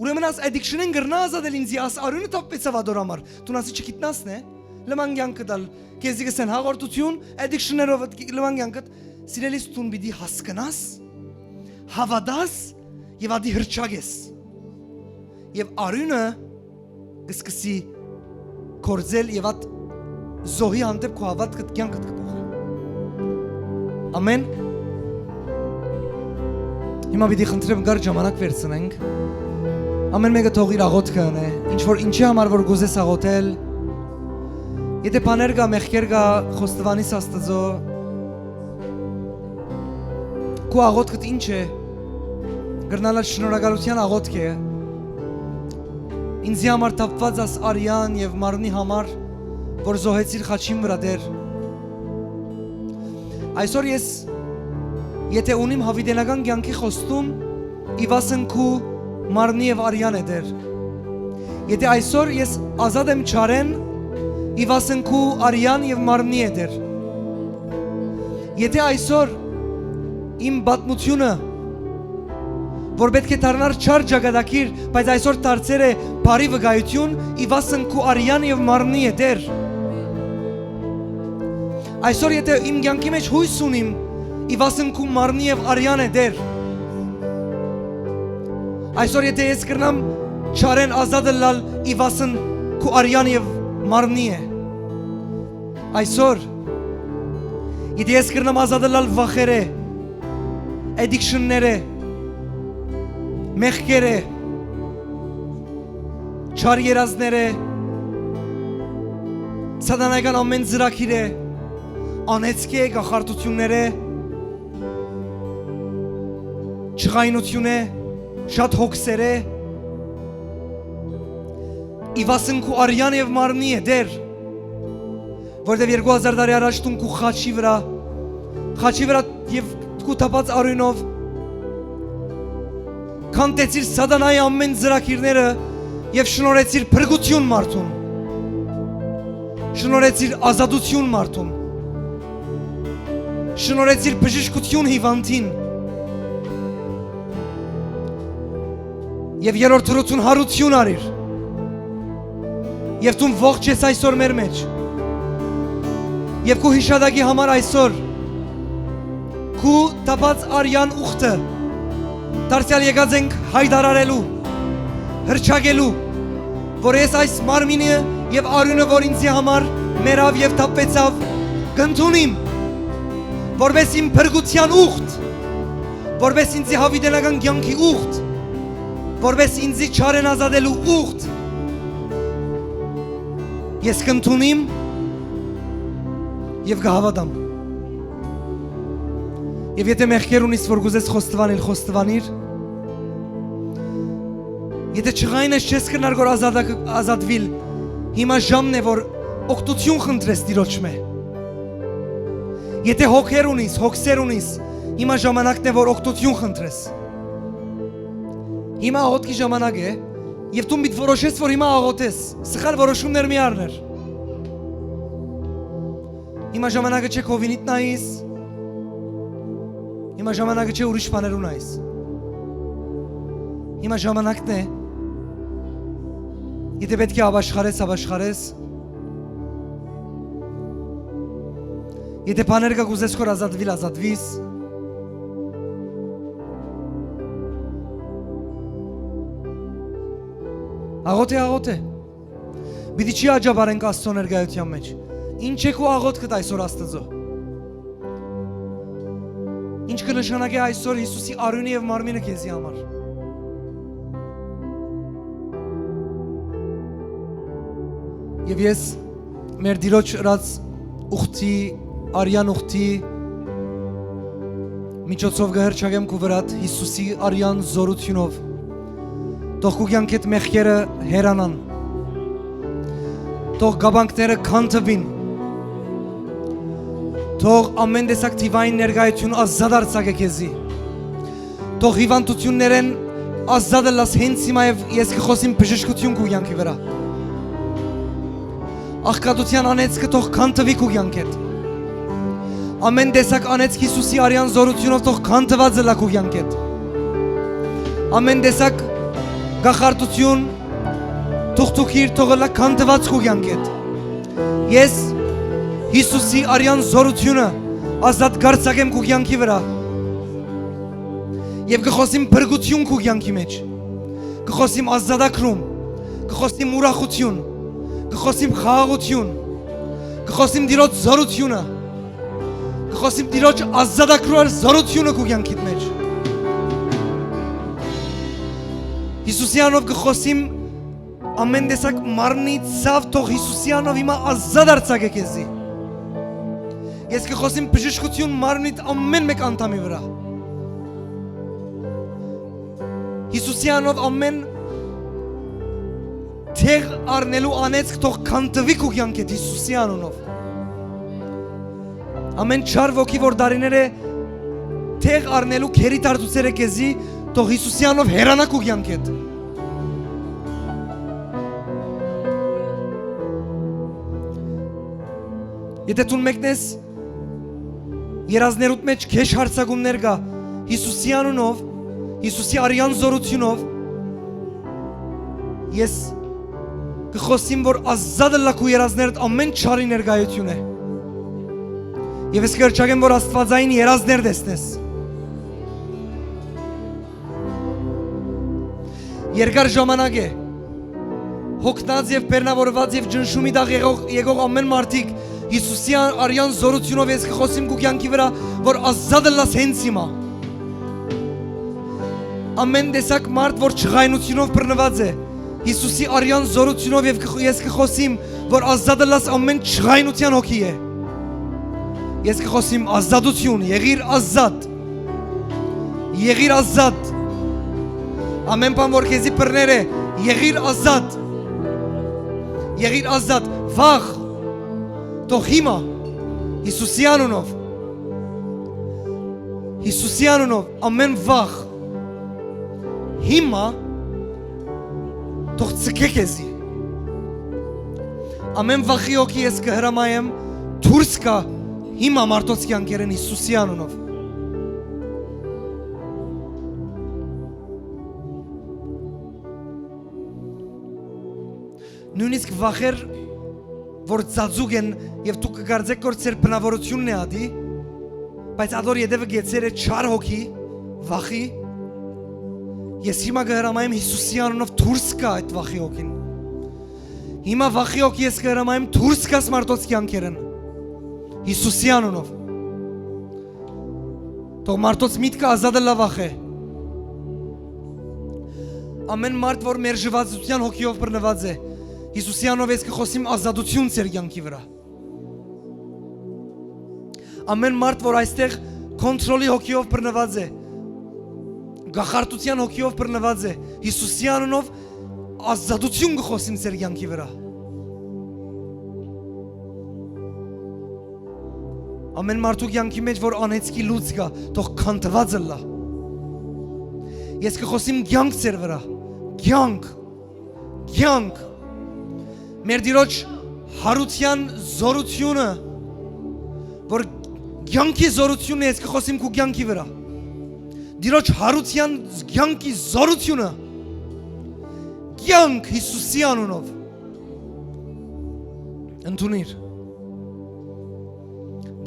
ուրեմն աս addiction-ին գրնա ազատել ինձի, աս արյունը թափվեցավ ադոր համար. Դու ասի չգիտնասն է, լման կյանքը դալ, քեզի գսեն հաղորդություն, addiction-երով լման կյանքը, սիրելիս դու պիտի հասկանաս, հավատաս եւ ադի հրճագես. Եվ արյունը գսկսի կորձել եւ at զոհի հանդեպ քո հավատքը կյանքդ կփոխի. Ամեն։ Հիմա պիտի խնդրեմ գար ժամանակ վերցնենք. Ամեն մեկը թող իր աղոթքը անե, ինչ որ ինչի համար որ գուզես աղոթել. Եթե բաներ գա, մեղքեր գա, խոստովանիս Աստծո. քո աղոթքդ ինչ է գրնալա շնորհակալության աղոթք է ինձի համար թափված աս արյան եւ մարմնի համար որ զոհեցիր խաչին վրա դեր այսօր ես եթե ունիմ հավիտենական կյանքի խոստում իվասն քու մարմնի եւ արյան է դեր եթե այսօր ես ազատ եմ չարեն իվասն քու արյան եւ մարմնի է դեր եթե այսօր իմ բատմությունը որ պետք է դառնար չար ճակատագիր, բայց այսօր դարձել է բարի վկայություն, իվասն քու արյան եւ մարմնի է դեր։ Այսօր եթե իմ կյանքի մեջ հույս ունիմ, իվասն քու մարմնի եւ արյան է դեր։ Այսօր եթե ես կրնամ չարեն ազատ լալ, իվասն քու արյան եւ մարմնի է։ Այսօր եթե ես կրնամ ազատ լալ վախերը, addiction-ները մեղքերը չար երազները սատանայական ամեն ծրագիրը անեծքի գախարտությունները չղայնությունը շատ հոգսերը իվասն քու արյան եւ մարմնի է դեր որտեւ 2000 տարի առաջ տուն քու խաչի վրա եւ քու տապած արյունով Կանտեցիր սատանայի ամեն ծրագիրները եւ շնորհեցիր փրկություն մարդուն շնորհեցիր ազատություն մարդուն շնորհեցիր բժշկություն հիվանդին եւ երրորդ թրություն հարություն արիր եւ դու ողջ ես այսօր մեր մեջ եւ քու հիշադակի համար այսօր քու տապած արյան ուխտը Դարձյալ եկած ենք հայտարարելու, հրճակելու, որ ես այս մարմինը եւ արյունը, որ ինձի համար մերավ եւ թափվեցավ, կընդունիմ, որպես իմ փրկության ուխտ, որպես ինձի հավիտենական կյանքի ուխտ, որպես ինձի չարեն ազատելու ուխտ, ես կընդունիմ եւ կհավատամ։ Եվ եթե մեղքեր ունիս, որ գուզես խոստվանել, խոստվանիր Եթե չղային ես չես կնար, որ ազատվիլ Հիմա ժամն է, որ օգտություն խնդրես դիրոջ մե Եթե հոգեր ունիս, հոգսեր ունիս Հիմա ժամանակն է, որ օգտություն խնդրես Հիմա աղոտքի ժամանակ է Եվ դու միտ որոշես, որ հիմա աղոտես Սխալ որոշումներ մի առներ Հիմա ժամանակը չէ կովինիտ նայիս Հիմա ժամանակը չէ ուրիշ բաներ ունայիս Հիմա ժամանակն է Եթե պետք է ապաշխարես Եթե բաներ կա կուզես որ ազատվիս Աղոտ է Բիդի չի աջաբարենք Աստծո ներկայության մեջ Ինչ է քո աղոտքդ այսօր Աստծո Ինչ կնշանակի այսօր Հիսուսի արյունը եւ մարմինը քեզի համար Եվ ես մեր դիրոջ ըրած ուխտի արյան ուխտի միջոցով կհրճակեմ քու վրատ Հիսուսի արյան զորությունով Թող քու կյանքդ մեղքերը հեռանան Թող գաբանքները քանթվին Թող ամեն տեսակ դիվային ներկայություն ազատ արձակե քեզի Թող հիվանդություններեն ազատ լաս հենց հիմա եւ ես կխոսիմ բժշկություն քու կյանքի վրա Աղքատության անեծքը թող քանթվի քու կյանքդ Ամեն տեսակ անեծք Հիսուսի արյան զորությունով թող քանթված լա քու կյանքդ Ամեն տեսակ գախարտություն թուղթուքիր թող լա քանթված քու կյանքդ Ես Հիսուսի արյան զորությունը ազատ գարցակեմ քու կյանքի վրա Եվ կխոսիմ փրկություն քու կյանքի մեջ Կխոսիմ ազատագրում Կխոսիմ ուրախություն Կխոսիմ խաղաղություն Կխոսիմ դիրոջ զորությունը Կխոսիմ դիրոջ ազատագրուար զորությունը քու կյանքիդ մեջ Հիսուսի անով կխոսիմ ամեն տեսակ մարմնի ցավ թող Հիսուսի անով հիմա ազատ արձակե քեզի Ես կխոսիմ բժշկություն մարմնիդ ամեն մեկ անդամի վրա Հիսուսի անով ամեն թեղ առնելու անեցք թող քանտվի քո կյանքդ Հիսուսի անունով։ Ամեն չար ոգի որ դարիները թեղ առնելու քերի դարձուցերը քեզի թող Հիսուսի անով հեռանա քո կյանքդ։ Եթե դու մեկնես երազներուտ մեջ քեշ հարցակումներ կա Հիսուսի անունով, Հիսուսի արյան զորությունով ես կխոսեմ որ ազատը լակու երազներդ ամեն չարի ներկայություն է եւ ես կրճակեմ որ աստվածային երազներ տեսնես երկար ժամանակ է հոգնած եւ բեռնավորված եւ ջնշումի դաղ եկող ամեն մարդիկ Հիսուսի արյան զորությունով ես կխոսեմ քո կյանքի վրա որ ազատը լաս հենց հիմա ամեն տեսակ մարդ որ չղայնությունով բռնված է Հիսուսի արյան զորությունով եւ ես կխոսեմ որ ազատը լաս ամեն չղայնության հոգի է ես կխոսեմ ազատություն եղիր ազատ ամեն բան որ քեզի բռներ է եղիր ազատ վախ թող հիմա Հիսուսի անունով ամեն վախ հիմա թող ցկե քեզի ամեն վախի հոգի ես կհրամայեմ դուրս գա հիմա մարդոց կյանքերեն Հիսուսի անունով նույնիսկ վախեր որ ծածուկ են եւ դու կգարձեք որ ծեր բնավորությունն է ադի բայց ադոր յետևը գեցեր է չար հոգի վախի ես հիմա կհրամայեմ Հիսուսի անունով դուրս գա այդ վախի հոգին հիմա վախի հոգի ես կհրամայեմ դուրս գաս մարդոց կյանքերեն Հիսուսի անունով թող մարդոց միտքը ազատը լավ վախ է ամեն մարդ որ մերժվածության հոգիով բռնված է Հիսուսի անունով ես կխոսեմ ազատություն ծեր կյանքի վրա ամեն մարդ որ այստեղ կոնտրոլի հոգիով բռնված է գախարտության հոգիով բռնված է Հիսուսի անունով ազատություն կխոսեմ ծեր կյանքի վրա ամեն մարդու կյանքի մեջ որ անեցքի լույս կա թող քանտված լա ես կխոսեմ կյանք ծեր վրա կյանք մեր դիրոջ հարության զորությունը որ կյանքի զորությունն է ես կխոսեմ քո կյանքի վրա դիրոջ հարության կյանքի զորությունը կյանք Հիսուսի անունով ընդունիր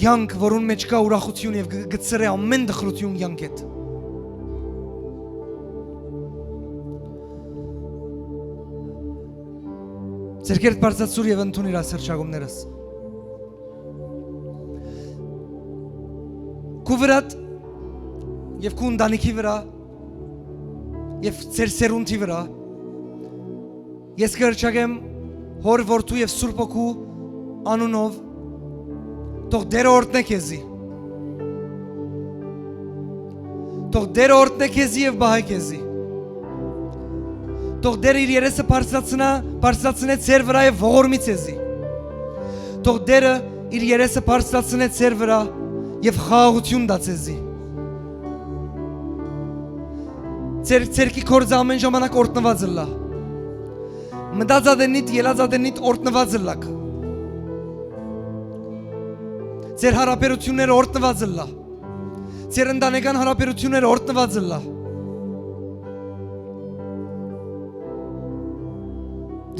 կյանք որուն մեջ կա ուրախություն եւ գծրե ամեն դխրություն կյանքեդ Ձերքերդ բարձրացուր եւ ընդունիր ասերչագումներս Քո վրատ եւ քո ընտանիքի վրա եւ ձեր սերունդի վրա ես կհրճակեմ հոր որդու եւ Սուրբ Հոգու անունով թող դերը օրհնե քեզի թող դերը օրհնե քեզի եւ բահե քեզի թող դերը իր երեսը բարձրացնե ձեր վրա եւ ողորմի քեզի թող դերը իր երեսը բարձրացնե ձեր վրա եւ խաղաղություն տա քեզի Ձերքի կորձը ամեն ժամանակ օրտնված լա մտածածնիտ ելածածնիտ օրտնված լակ Ձեր հարաբերությունները օրտնված լա Ձեր ընտանեկան հարաբերությունները օրտնված լա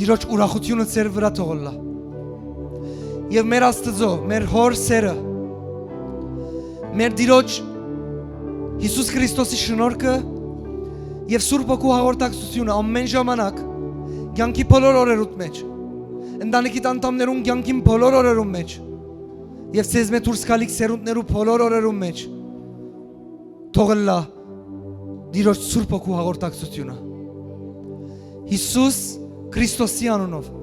Դիրոջ ուրախությունը ձեր վրա թողլա Եվ մեր Աստծո, մեր հոր սերը Մեր դիրոջ Հիսուս Քրիստոսի շնորհքը Եվ Սուրբ Հոգու հաղորդակցությունը ամեն ժամանակ կյանքի բոլոր օրերուտ մեջ ընտանիքի անդամներուն կյանքին բոլոր օրերուն մեջ Եվ ցեզ մեծ դուրս գալիք սերունդներու բոլոր օրերուն մեջ թողլա դիրոջ Սուրբ Հոգու հաղորդակցությունը Հիսուս Քրիստոսի անունով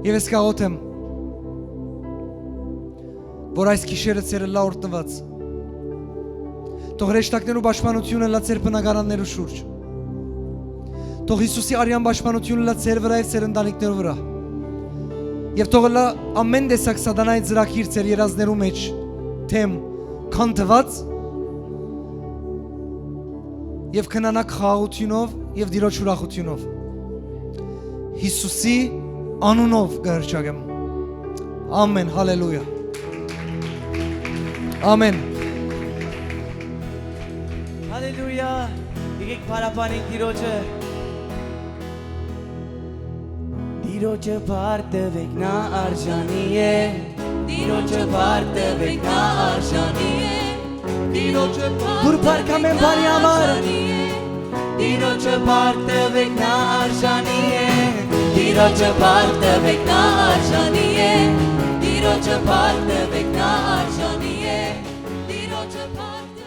Եվ ես կաղոթեմ որ այս գիշերը ձերը լա օրտնված թող հրեշտակներու պաշտպանությունը լա ձեր բնակարաններու շուրջ Թող Հիսուսի արյան պաշտպանությունը լա ձեր վրա եւ ձեր ընտանիքների վրա։ Եվ թող լա ամեն տեսակ սատանայի ծրագիր ձեր երազներու մեջ թեմ քանթված եւ քնանակ խաղաղությունով եւ դիրոջ ուրախությունով։ Հիսուսի անունով գարչագեմ։ Ամեն, հալելույա։ Ամեն։ Հալելույա։ Եկեք բարապանենք Տիրոջը։ Տիրոջը բարտվեք նա արժանի է։ Տիրոջը բարտվեք նա արժանի է։ Տիրոջը դուր փառքամ եմ բարի համար։ Տիրոջը բարտվեք նա արժանի է։ Տիրոջը բարտվեք նա արժանի է։ Տիրոջը բարտվեք նա արժանի է։ Տիրոջը բարտվեք